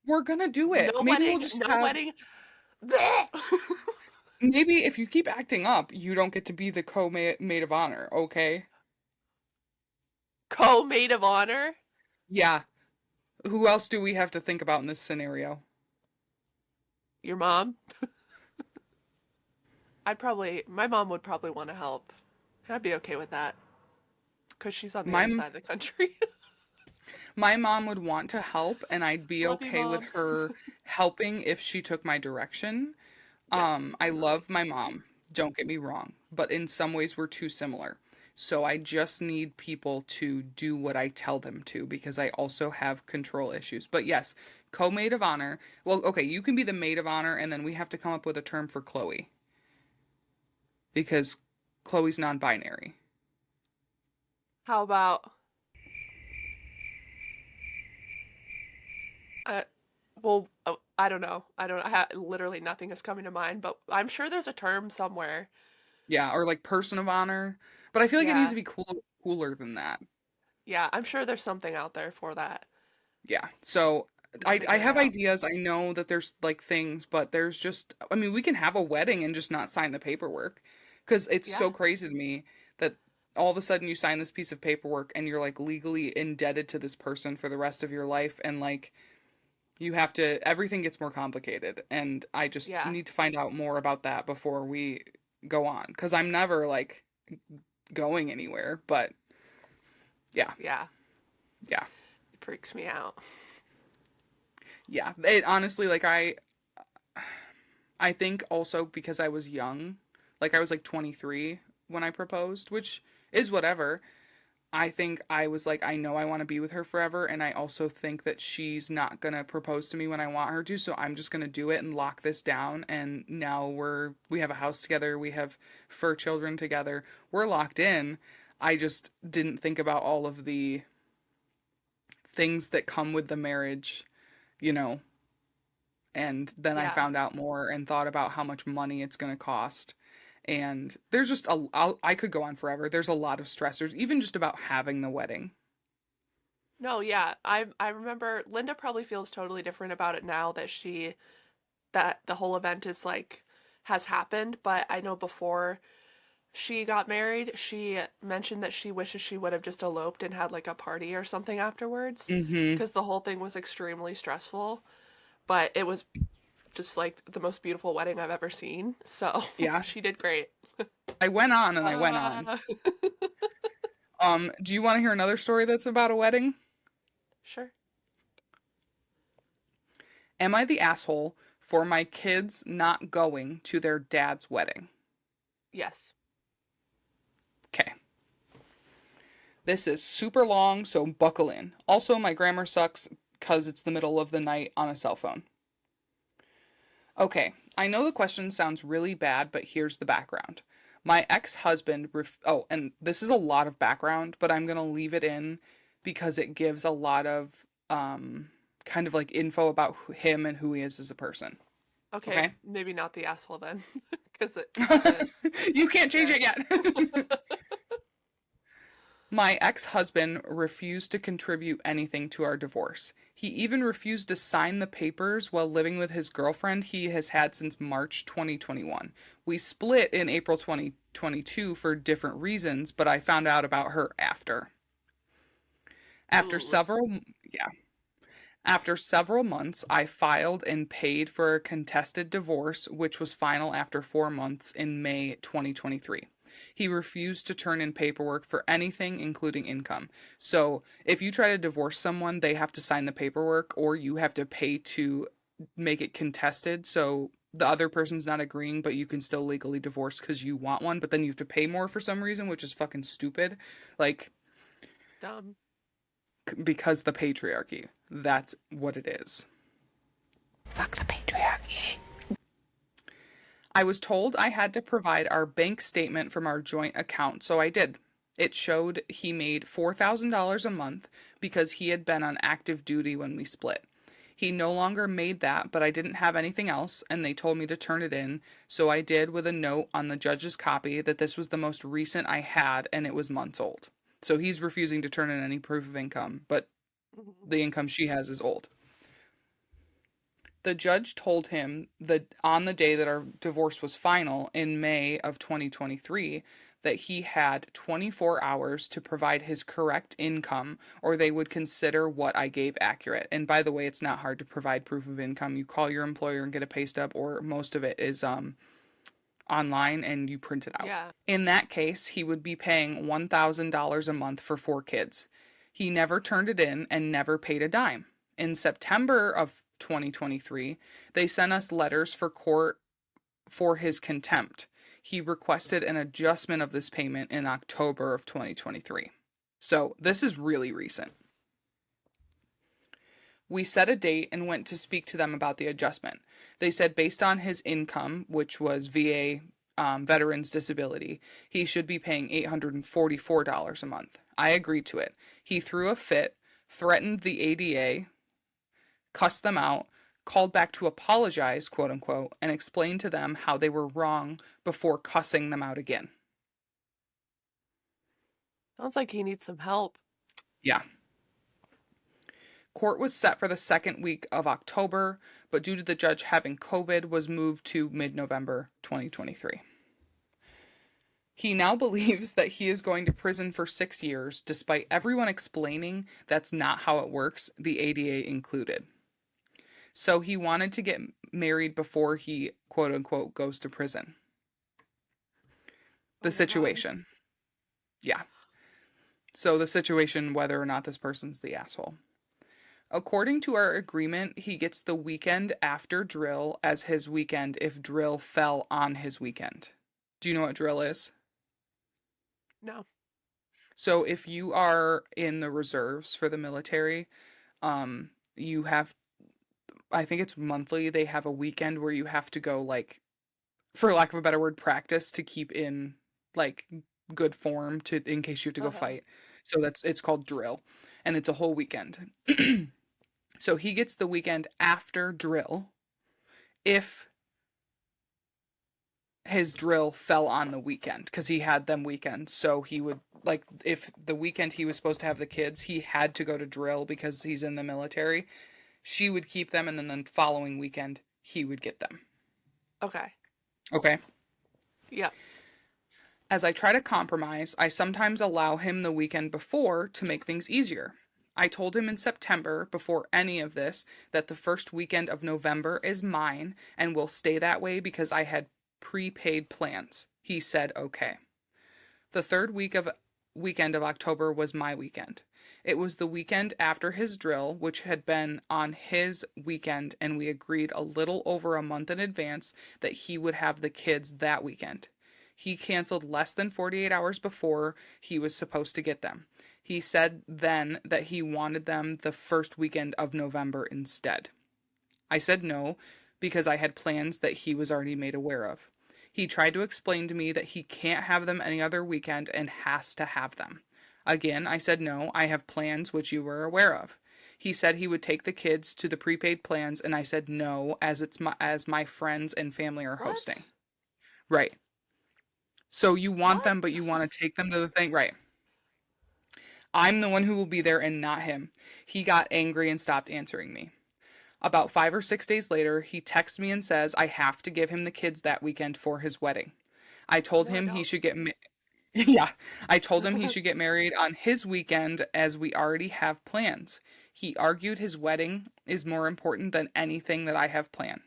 we're gonna do it. no Maybe we'll wedding, just no have wedding. Bleh. maybe if you keep acting up, you don't get to be the co-maid of honor, okay? Co-maid of honor? Yeah. Who else do we have to think about in this scenario? Your mom? My mom would probably want to help. And I'd be okay with that because she's on the other My side of the country. My mom would want to help, and I'd be Love you, okay with mom. her helping if she took my direction. Yes, I definitely. love my mom, don't get me wrong, but in some ways we're too similar. So I just need people to do what I tell them to because I also have control issues. But yes, co-maid of honor. Well, okay, you can be the maid of honor, and then we have to come up with a term for Chloe because Chloe's non-binary. How about uh well, I don't know. Literally nothing is coming to mind, but I'm sure there's a term somewhere. Yeah, or like person of honor. But I feel like it needs Yeah. to be cooler than that. Yeah, I'm sure there's something out there for that. Yeah. So We'll I figure it have out. ideas. I know that there's like things, but there's just I mean, we can have a wedding and just not sign the paperwork because it's so Yeah. crazy to me that all of a sudden you sign this piece of paperwork and you're like legally indebted to this person for the rest of your life and like you have to everything gets more complicated and I just Yeah. need to find out more about that before we go on because I'm never like going anywhere, but yeah. Yeah. Yeah. It freaks me out. Yeah. It honestly like I think also because I was young, like I was like 23 when I proposed, which is whatever. I think I was like, I know I want to be with her forever. And I also think that she's not going to propose to me when I want her to. So I'm just going to do it and lock this down. And now we have a house together. We have fur children together. We're locked in. I just didn't think about all of the things that come with the marriage, you know, and then I Yeah. found out more and thought about how much money it's going to cost. And there's just I could go on forever. There's a lot of stressors, even just about having the wedding. No, yeah. I remember Linda probably feels totally different about it now that that the whole event is like has happened, but I know before she got married, she mentioned that she wishes she would have just eloped and had like a party or something afterwards Mm-hmm. because the whole thing was extremely stressful, but it was just like the most beautiful wedding I've ever seen. So Yeah. she did great. I went on and I went on. Uh, Do you want to hear another story that's about a wedding? sure. Am I the asshole for my kids not going to their dad's wedding? Yes. Okay. This is super long, so buckle in. Also, my grammar sucks because it's the middle of the night on a cell phone. Okay, I know the question sounds really bad, but here's the background. My ex-husband oh, and this is a lot of background, but I'm going to leave it in because it gives a lot of kind of like info about him and who he is as a person. Okay, Okay? maybe not the asshole then, because it wasn't You can't change there. it yet. My ex-husband refused to contribute anything to our divorce. He even refused to sign the papers while living with his girlfriend he has had since March 2021. We split in April 2022 for different reasons, but I found out about her after. After Ooh, several yeah, After several months, I filed and paid for a contested divorce, which was final after 4 months in May 2023. He refused to turn in paperwork for anything, including income. So, if you try to divorce someone, they have to sign the paperwork or you have to pay to make it contested. So, the other person's not agreeing, but you can still legally divorce because you want one, but then you have to pay more for some reason, which is fucking stupid. Like, dumb. because the patriarchy. That's what it is. Fuck the patriarchy. I was told I had to provide our bank statement from our joint account, so I did. It showed he made $4,000 a month because he had been on active duty when we split. He no longer made that, but I didn't have anything else, and they told me to turn it in, so I did with a note on the judge's copy that this was the most recent I had and it was months old. So he's refusing to turn in any proof of income, but Mhm. the income she has is old. The judge told him that on the day that our divorce was final in May of 2023 that he had 24 hours to provide his correct income or they would consider what I gave accurate. And by the way, it's not hard to provide proof of income. You call your employer and get a pay stub or most of it is online and you print it out. Yeah. In that case, he would be paying $1,000 a month for 4 kids. He never turned it in and never paid a dime. In September of 2023, they sent us letters for court for his contempt. He requested an adjustment of this payment in October of 2023. So this is really recent. We set a date and went to speak to them about the adjustment. They said based on his income, which was VA veterans disability, he should be paying $844 a month. I agreed to it. He threw a fit, threatened the ADA, cussed them out, called back to apologize, quote unquote, and explain to them how they were wrong before cussing them out again. Sounds like he needs some help. Yeah. Court was set for the second week of October, but due to the judge having COVID, was moved to mid-November 2023. He now believes that he is going to prison for 6 years, despite everyone explaining that's not how it works, the ADA included. So he wanted to get married before he, quote unquote, goes to prison. The Oh my God. situation. Yeah. So the situation, whether or not this person's the asshole. According to our agreement, he gets the weekend after drill as his weekend if drill fell on his weekend. Do you know what drill is? No. So if you are in the reserves for the military, you have, I think it's monthly, they have a weekend where you have to go, like, for lack of a better word, practice to keep in like good form to in case you have to go Uh-huh. fight. So it's called drill, and it's a whole weekend. So he gets the weekend after drill if his drill fell on the weekend because he had them weekends. So he would, like, if the weekend he was supposed to have the kids, he had to go to drill because he's in the military. She would keep them, and then the following weekend he would get them. Okay. Okay. Yeah. As I try to compromise, I sometimes allow him the weekend before to make things easier. I told him in September, before any of this, that the first weekend of November is mine and will stay that way because I had prepaid plans. He said okay. The third weekend of October was my weekend. It was the weekend after his drill, which had been on his weekend, and we agreed a little over a month in advance that he would have the kids that weekend. He canceled less than 48 hours before he was supposed to get them. He said then that he wanted them the first weekend of November instead. I said no because I had plans that he was already made aware of. He tried to explain to me that he can't have them any other weekend and has to have them. Again, I said no, I have plans which you were aware of. He said he would take the kids to the prepaid plans, and I said no, as my friends and family are hosting. What? Right. So you want What? them, but you want to take them to the thing, right? I'm the one who will be there and not him. He got angry and stopped answering me. About 5 or 6 days later, he texts me and says I have to give him the kids that weekend for his wedding. I told No, I him he don't. should get yeah, I told him he should get married on his weekend as we already have plans. He argued his wedding is more important than anything that I have planned.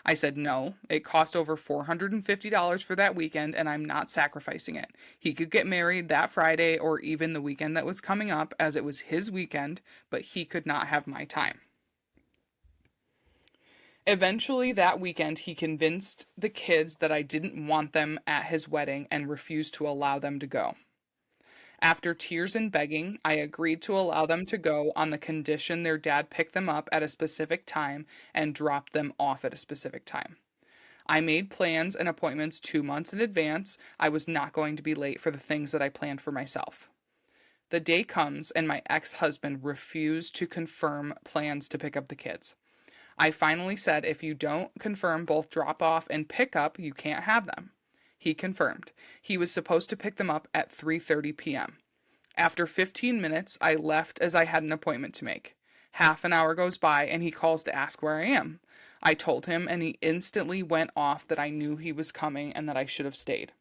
I said no, it cost over $450 for that weekend and I'm not sacrificing it. He could get married that Friday or even the weekend that was coming up as it was his weekend, but he could not have my time. Eventually, that weekend, he convinced the kids that I didn't want them at his wedding and refused to allow them to go. After tears and begging, I agreed to allow them to go on the condition their dad picked them up at a specific time and dropped them off at a specific time. I made plans and appointments 2 months in advance. I was not going to be late for the things that I planned for myself. The day comes, and my ex husband refused to confirm plans to pick up the kids. I finally said if you don't confirm both drop off and pick up, you can't have them. He confirmed. He was supposed to pick them up at 3:30 p.m. After 15 minutes, I left as I had an appointment to make. Half an hour goes by and he calls to ask where I am. I told him and he instantly went off that I knew he was coming and that I should have stayed.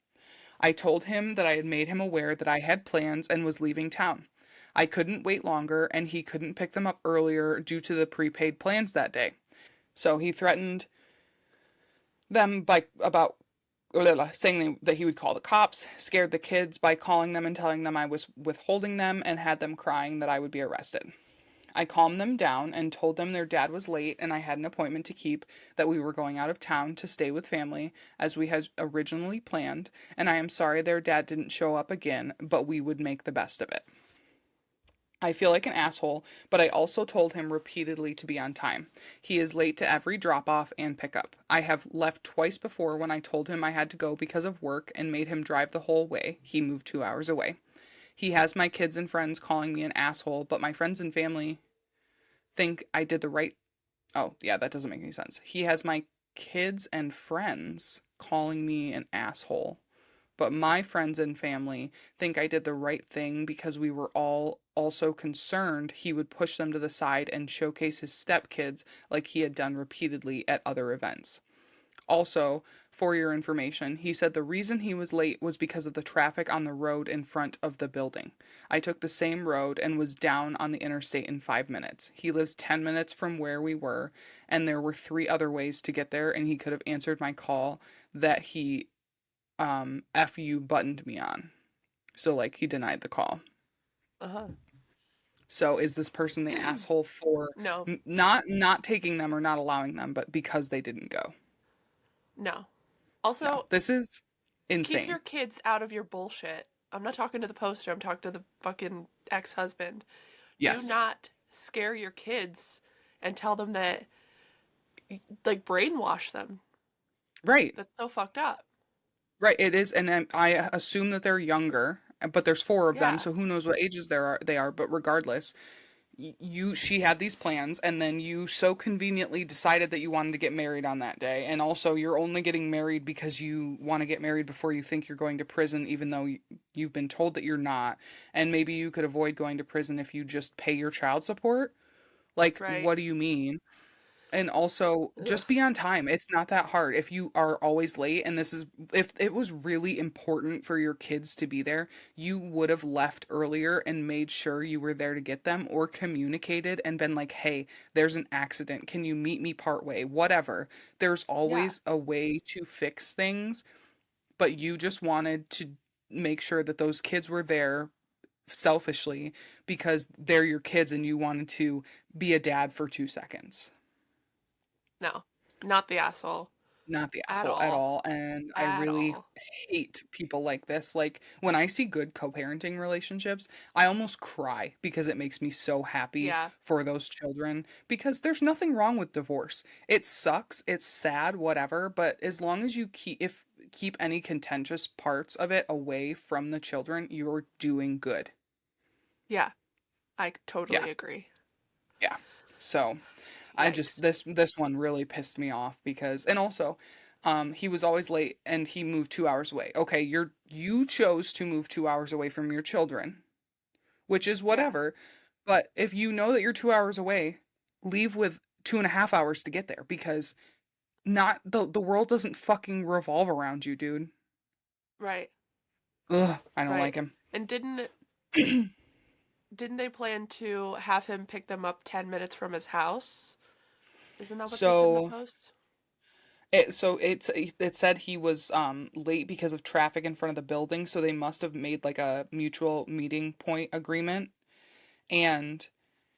I told him that I had made him aware that I had plans and was leaving town. I couldn't wait longer and he couldn't pick them up earlier due to the prepaid plans that day. So he threatened them by about saying that he would call the cops, scared the kids by calling them and telling them I was withholding them, and had them crying that I would be arrested. I calmed them down and told them their dad was late and I had an appointment to keep, that we were going out of town to stay with family as we had originally planned, and I am sorry their dad didn't show up again, but we would make the best of it. I feel like an asshole, but I also told him repeatedly to be on time. He is late to every drop off and pickup. I have left twice before when I told him I had to go because of work and made him drive the whole way. He moved 2 hours away. He has my kids and friends calling me an asshole, but my friends and family think I did the right Oh, yeah, that doesn't make any sense. He has my kids and friends calling me an asshole. But my friends and family think I did the right thing because we were all also concerned he would push them to the side and showcase his stepkids like he had done repeatedly at other events. Also, for your information, he said the reason he was late was because of the traffic on the road in front of the building. I took the same road and was down on the interstate in 5 minutes. He lives 10 minutes from where we were, and there were three other ways to get there, and he could have answered my call that he FU buttoned me on. So, like, he denied the call. Uh-huh. So, is this person the asshole for No. not taking them or not allowing them, but because they didn't go? No. No, Also, this is keep insane. your kids out of your bullshit. I'm not talking to the poster, I'm talking to the fucking ex-husband. Do Yes. not scare your kids and tell them that, like, brainwash them. Right. That's so fucked up. Right. It is, and I assume that they're younger, but there's four of them, Yeah. so who knows what ages they are. But regardless, she had these plans, and then you so conveniently decided that you wanted to get married on that day, and also you're only getting married because you want to get married before you think you're going to prison, even though you've been told that you're not, and maybe you could avoid going to prison if you just pay your child support. Like, Right. what do you mean? And also, Ugh. just be on time. It's not that hard. If you are always late, and this is, if it was really important for your kids to be there, you would have left earlier and made sure you were there to get them, or communicated and been like, hey, there's an accident. Can you meet me part way? Whatever. There's Yeah. always a way to fix things, but you just wanted to make sure that those kids were there selfishly because they're your kids and you wanted to be a dad for 2 seconds. No. Not the asshole. Not the At asshole at all. all, and I At really all. hate people like this. Like, when I see good co-parenting relationships, I almost cry because it makes me so happy Yeah. for those children, because there's nothing wrong with divorce. It sucks, it's sad, whatever, but as long as you keep any contentious parts of it away from the children, you're doing good. Yeah. I Yeah, totally agree. yeah. So, I just Yikes. this one really pissed me off because, and also, he was always late and he moved 2 hours away. Okay, you chose to move 2 hours away from your children, which is Yeah. whatever, but if you know that you're 2 hours away, leave with 2.5 hours to get there, because not the world doesn't fucking revolve around you, dude. Right. Ugh, I don't Right. like him. And didn't they plan to have him pick them up 10 minutes from his house? Isn't that what they said in the So post? it said he was late because of traffic in front of the building, so they must have made like a mutual meeting point agreement, and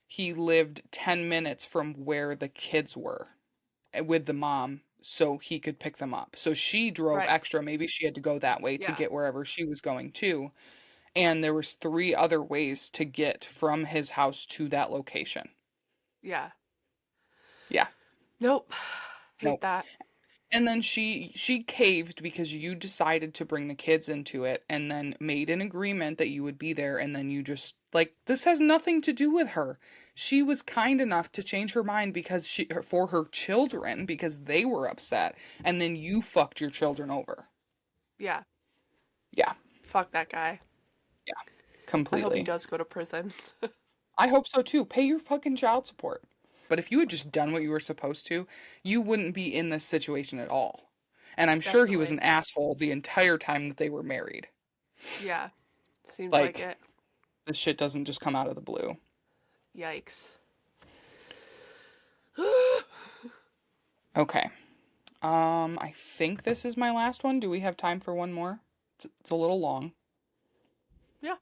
he lived 10 minutes from where the kids were, with the mom, so he could pick them up. So she drove Right. extra, maybe she had to go that way to Yeah. get wherever she was going to, and there was three other ways to get from his house to that location. Yeah. Yeah. Nope. Hate Nope. that. And then she caved because you decided to bring the kids into it, and then made an agreement that you would be there, and then you just, like, this has nothing to do with her. She was kind enough to change her mind because for her children, because they were upset, and then you fucked your children over. Yeah. Yeah, Fuck that guy. yeah, I hope he completely. does go to prison. I hope so too. Pay your fucking child support. But if you had just done what you were supposed to, you wouldn't be in this situation at all. And I'm sure he was an Definitely. asshole the entire time that they were married. Yeah. Seems like Like, it. this shit doesn't just come out of the blue. Yikes. Okay. I think this is my last one. Do we have time for one more? It's a little long. Yeah.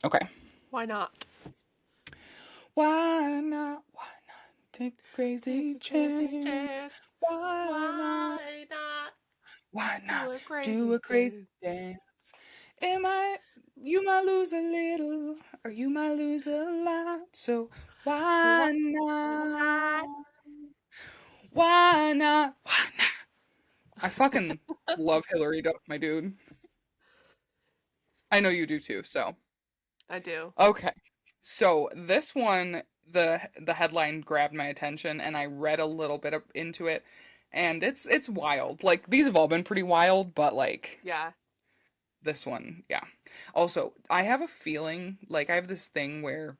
Okay. Why not? Why not? Why not take a Take crazy a crazy chance? chance. Why not? Why not Why do not a do crazy a crazy dance? dance? Am I? You might lose a little, or you might lose a lot. So So why why not? not? Why not? Why not? I fucking love Hillary Duff, my dude. I know you do too, so. I do. Okay. So this one the headline grabbed my attention and I read a little bit into it, and it's wild. Like these have all been pretty wild, but like Yeah. this one, yeah. Also, I have a feeling like I have this thing where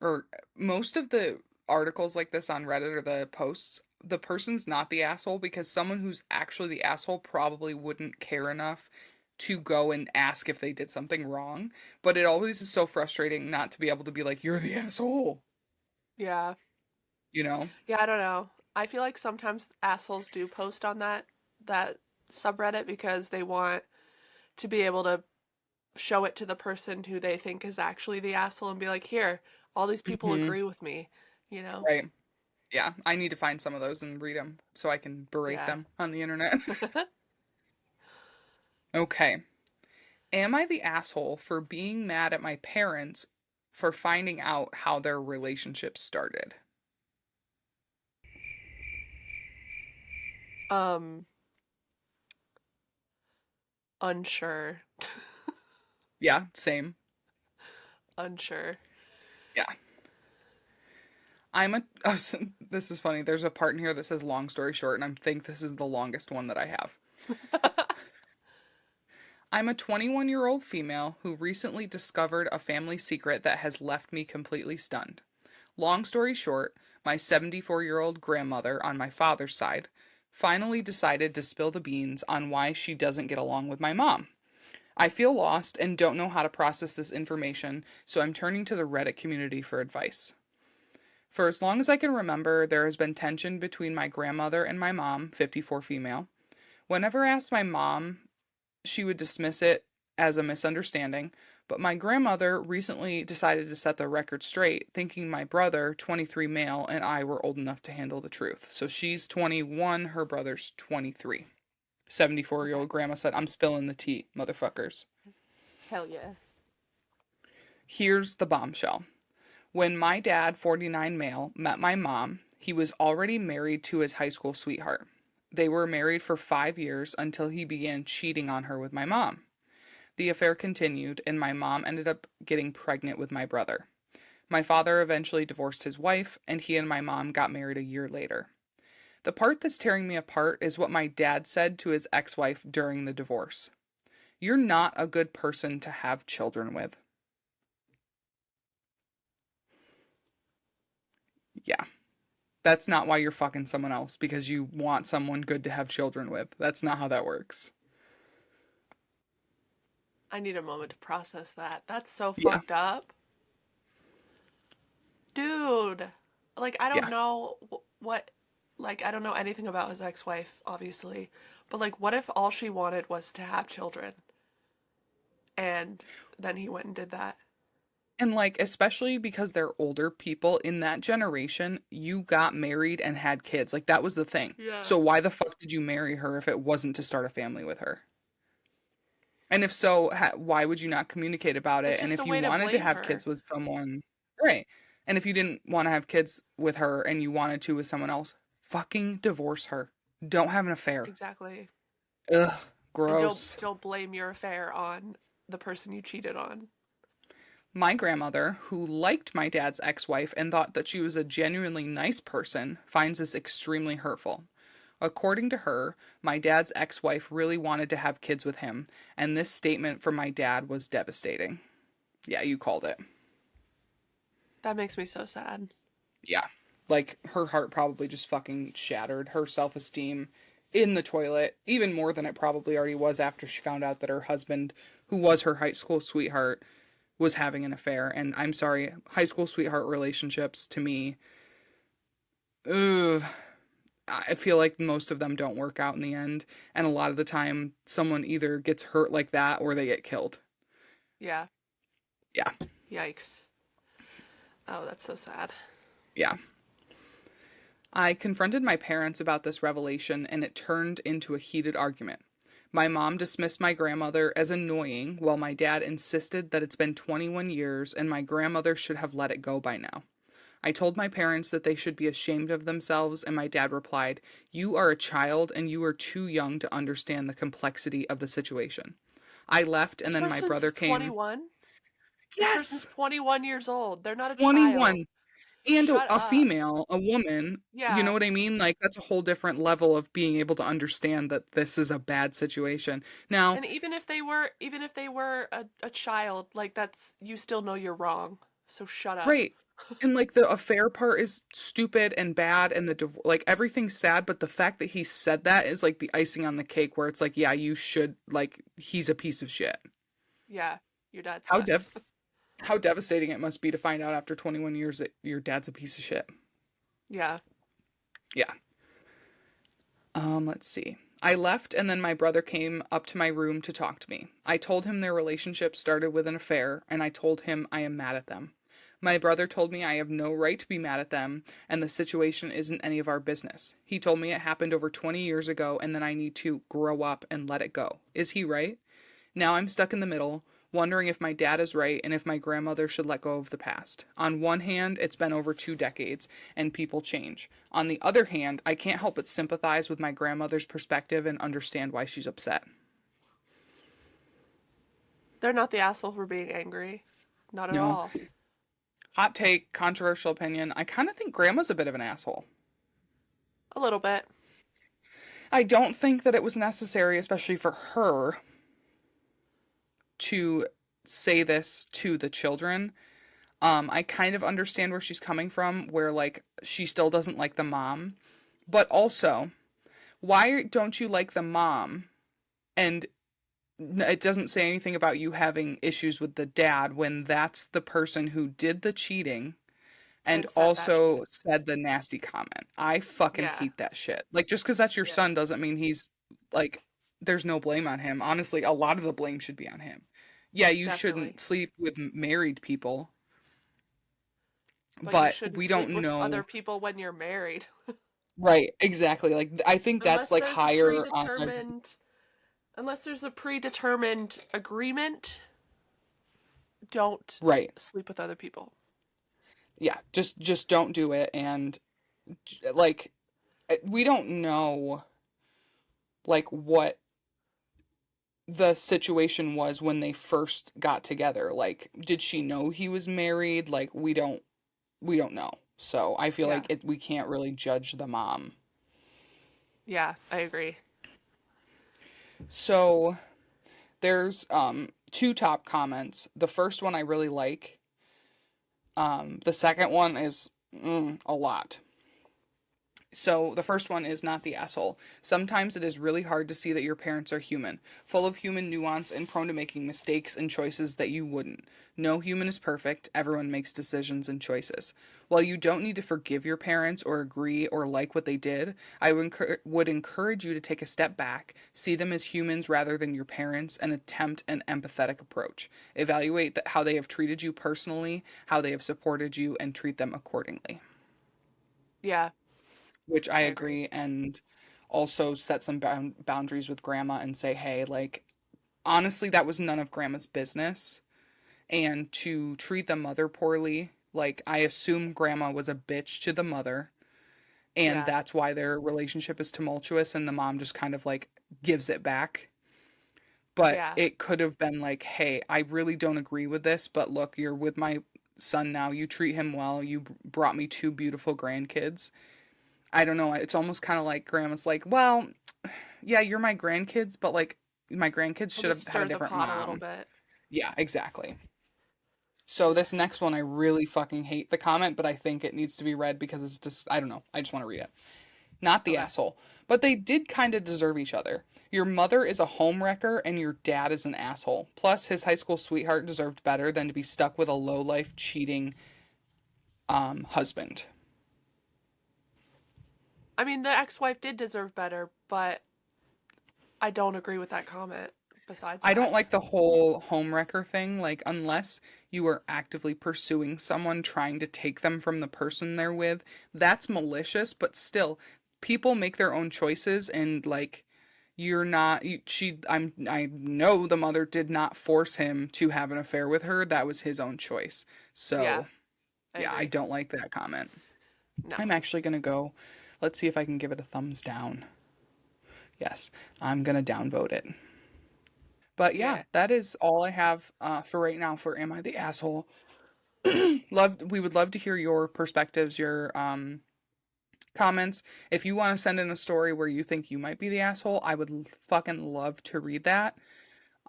or most of the articles like this on Reddit or the posts, the person's not the asshole because someone who's actually the asshole probably wouldn't care enough to go and ask if they did something wrong. But it always is so frustrating not to be able to be like, you're the asshole, Yeah. you know? Yeah, I don't know. I feel like sometimes assholes do post on that subreddit because they want to be able to show it to the person who they think is actually the asshole and be like, "Here, all these people Hmm. agree with me." You know? Right. Yeah. I need to find some of those and read them so I can berate Yeah. them on the internet. Okay. Am I the asshole for being mad at my parents for finding out how their relationship started? um Unsure. Yeah, same. Unsure. Yeah. I'm a oh, this is funny. There's a part in here that says long story short, and I think this is the longest one that I have. I'm a 21-year-old female who recently discovered a family secret that has left me completely stunned. Long story short, my 74-year-old grandmother on my father's side finally decided to spill the beans on why she doesn't get along with my mom. I feel lost and don't know how to process this information, so I'm turning to the Reddit community for advice. For as long as I can remember, there has been tension between my grandmother and my mom, 54 female. Whenever I asked my mom, she would dismiss it as a misunderstanding, but my grandmother recently decided to set the record straight, thinking my brother, 23 male, and I were old enough to handle the truth. So she's 21, her brother's 23. 74-year-old Okay. grandma said, I'm spilling the tea, motherfuckers. Hell yeah. Here's the bombshell. When my dad, 49 male, met my mom, he was already married to his high school sweetheart. They were married for 5 years until he began cheating on her with my mom. The affair continued, and my mom ended up getting pregnant with my brother. My father eventually divorced his wife, and he and my mom got married a year later. The part that's tearing me apart is what my dad said to his ex wife during the divorce. You're not a good person to have children with. Yeah. That's not why you're fucking someone else because you want someone good to have children with. That's not how that works. I need a moment to process that. That's so Yeah. fucked up. Dude. Like I don't Yeah. know what like I don't know anything about his ex-wife, obviously. But like what if all she wanted was to have children and then he went and did that? And like, especially because they're older people in that generation, you got married and had kids. Like, that was the thing. Yeah. So, why the fuck did you marry her if it wasn't to start a family with her? And if so, why would you not communicate about It's it? And just a if you way to wanted to blame have her. kids with someone, right? And if you didn't want to have kids with her and you wanted to with someone else, fucking divorce her. Don't have an affair. Exactly. Ugh, And gross. don't blame your affair on the person you cheated on. My grandmother, who liked my dad's ex wife and thought that she was a genuinely nice person, finds this extremely hurtful. According to her, my dad's ex wife really wanted to have kids with him, and this statement from my dad was devastating. Yeah, you called it. That makes me so sad. Yeah. Like, her heart probably just fucking shattered. Her self esteem in the toilet, even more than it probably already was after she found out that her husband, who was her high school sweetheart, was having an affair. And I'm sorry, high school sweetheart relationships to me, ugh, I feel like most of them don't work out in the end. And a lot of the time, someone either gets hurt like that or they get killed. Yeah. Yeah, Yikes. Oh, that's so sad. yeah. I confronted my parents about this revelation and it turned into a heated argument. My mom dismissed my grandmother as annoying, while my dad insisted that it's been 21 years and my grandmother should have let it go by now. I told my parents that they should be ashamed of themselves, and my dad replied, You are a child and you are too young to understand the complexity of the situation. I left, and This then my person's brother came. 21. This person's Yes! 21 years old. They're not a child. 21. And Shut a up. female, a woman, you know Yeah. what I mean? Like, that's a whole different level of being able to understand that this is a bad situation. Now, And even if they were a child, like that's you still know you're wrong. So shut up. right. And like the affair part is stupid and bad and like everything's sad, but the fact that he said that is like the icing on the cake where it's like, yeah, you should like he's a piece of shit. Yeah, your dad How sucks. dev how devastating it must be to find out after 21 years that your dad's a piece of shit. Yeah. Yeah. Let's see. I left and then my brother came up to my room to talk to me. I told him their relationship started with an affair and I told him I am mad at them. My brother told me I have no right to be mad at them and the situation isn't any of our business. He told me it happened over 20 years ago and that I need to grow up and let it go. Is he right? Now I'm stuck in the middle, wondering if my dad is right and if my grandmother should let go of the past. On one hand, it's been over 2 decades and people change. On the other hand, I can't help but sympathize with my grandmother's perspective and understand why she's upset. They're not the asshole for being angry. Not at No. all. Hot take, controversial opinion. I kind of think grandma's a bit of an asshole. A little bit. I don't think that it was necessary, especially for her, to say this to the children. I kind of understand where she's coming from, where like she still doesn't like the mom, but also, why don't you like the mom? And it doesn't say anything about you having issues with the dad when that's the person who did the cheating and And said that also shit. said the nasty comment. I fucking Yeah. hate that shit. Like, just because that's your Yeah. son doesn't mean he's like, there's no blame on him. Honestly, a lot of the blame should be on him. Yeah, you shouldn't Definitely. sleep with married people, But you but shouldn't we sleep don't with other know. people when you're married. Right, exactly. Like, I think that's Unless like there's a higher on the predetermined unless there's a predetermined agreement, don't right. sleep with other people. Yeah, just don't do it and like we don't know like what the situation was when they first got together. Like, did she know he was married? Like, we don't know. So I feel Yeah. like we can't really judge the mom. Yeah, I agree. So there's two top comments. The first one I really like. The second one is a lot. So, the first one is not the asshole. Sometimes it is really hard to see that your parents are human, full of human nuance and prone to making mistakes and choices that you wouldn't. No human is perfect, everyone makes decisions and choices. While you don't need to forgive your parents or agree or like what they did, I would encourage you to take a step back, see them as humans rather than your parents, and attempt an empathetic approach. Evaluate how they have treated you personally, how they have supported you, and treat them accordingly. Yeah, Which I I agree. agree, and also set some boundaries with grandma and say, hey, like, honestly, that was none of grandma's business. And to treat the mother poorly, like, I assume grandma was a bitch to the mother, and Yeah. that's why their relationship is tumultuous, and the mom just kind of like gives it back. But Yeah. it could have been like, hey, I really don't agree with this, but look, you're with my son now. You treat him well. You brought me two beautiful grandkids. I don't know. It's almost kind of like grandma's like, well, yeah, you're my grandkids, but like my grandkids I'll should just have had a stir the different pot a little mom. bit. Yeah, exactly. So this next one, I really fucking hate the comment, but I think it needs to be read because it's just, I don't know. I just want to read it. Not the Okay. asshole. But they did kind of deserve each other. Your mother is a homewrecker and your dad is an asshole. Plus, his high school sweetheart deserved better than to be stuck with a low-life cheating husband. I mean, the ex-wife did deserve better, but I don't agree with that comment besides I don't that. like the whole homewrecker thing. Like, unless you are actively pursuing someone, trying to take them from the person they're with, that's malicious, but still, people make their own choices and like you're not I know the mother did not force him to have an affair with her. That was his own choice. Yeah, So, I yeah, I agree. don't like that comment. No. I'm actually going to go let's see if I can give it a thumbs down. Yes, I'm going to downvote it. But yeah, Yeah. that is all I have for right now for Am I the Asshole? We would love to hear your perspectives, your comments. If you want to send in a story where you think you might be the asshole, I would fucking love to read that.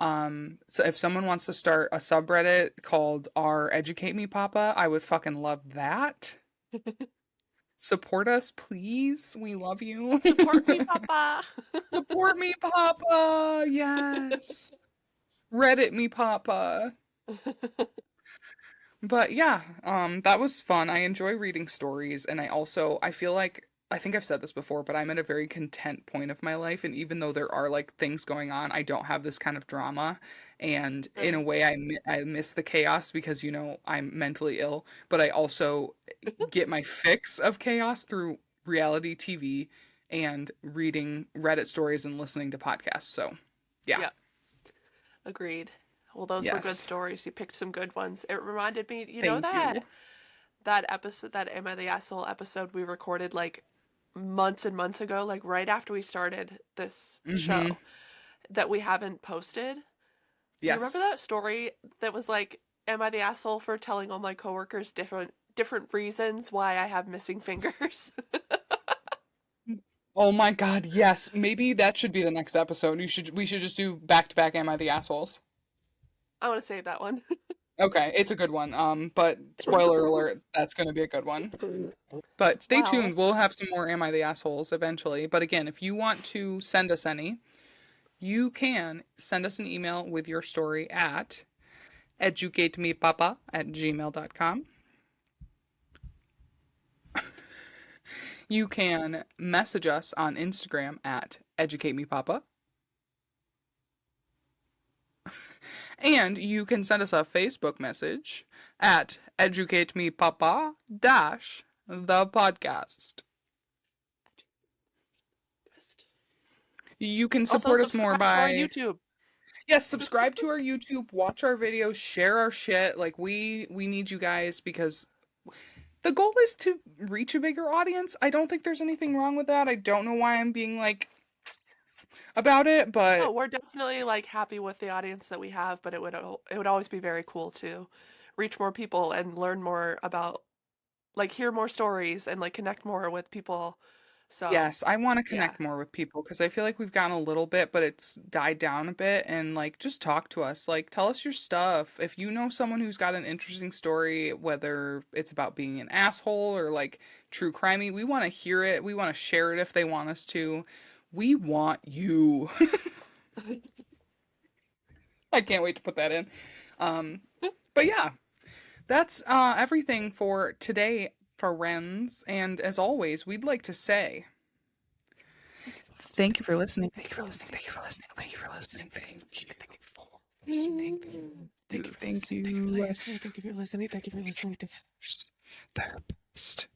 So if someone wants to start a subreddit called r educate me papa, I would fucking love that. Support us, please. We love you. Support me, Papa. Support me, papa. Yes. Reddit me, papa. But yeah, that was fun. I enjoy reading stories, and I feel like I think I've said this before, but I'm at a very content point of my life, and even though there are like things going on, I don't have this kind of drama. And in a Sure. way, I miss the chaos because I'm mentally ill, but I also get my fix of chaos through reality TV and reading Reddit stories and listening to podcasts. So, yeah, Yeah, agreed. Well, those were good yes, stories. You picked some good ones. It reminded me, thank you. that episode, that Am I the Asshole episode we recorded like months and months ago, like right after we started this Mm-hmm. show, that we haven't posted. Do you remember Yes. that story that was like, "Am I the asshole for telling all my coworkers different reasons why I have missing fingers?" Oh my god, yes. Maybe that should be the next episode. We should just do back to back Am I the Assholes? I want to save that one. Okay, it's a good one. But spoiler alert, that's gonna be a good one. But stay Wow. tuned, we'll have some more Am I the Assholes eventually. But again, if you want to send us any, you can send us an email with your story at educatemepapa@gmail.com. You can message us on Instagram at educatemepapa. And you can send us a Facebook message at educate me papa dash the podcast. You can Also, support us more subscribe to our by YouTube. yes, subscribe to our YouTube, watch our videos, share our shit. Like we need you guys because the goal is to reach a bigger audience. I don't think there's anything wrong with that. I don't know why I'm being like about it, No, but we're definitely like happy with the audience that we have, but it would always be very cool to reach more people and learn more about, like, hear more stories and like connect more with people. So, yes, I want to yeah. connect more with people because I feel like we've gotten a little bit, but it's died down a bit. And like, just talk to us. Like, tell us your stuff. If you know someone who's got an interesting story, whether it's about being an asshole or like true crimey, we want to hear it. We want to share it if they want us to. We want you. I can't wait to put that in. Um, but yeah, that's everything for today, friends. And as always, we'd like to say. Thank you for listening. Thank Thank you you for for listening. listening. Thank you for listening. Thank Thank you you for for listening. listening. Thank you. Thank you for listening. Thank you. Thank Thank you for you. listening. Thank you for listening. Thank you for listening. Therapist.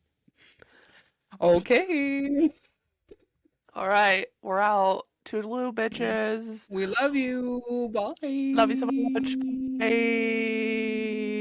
Okay. All right, we're out. Toodaloo, bitches. We love you. Love you so much. Bye. Bye.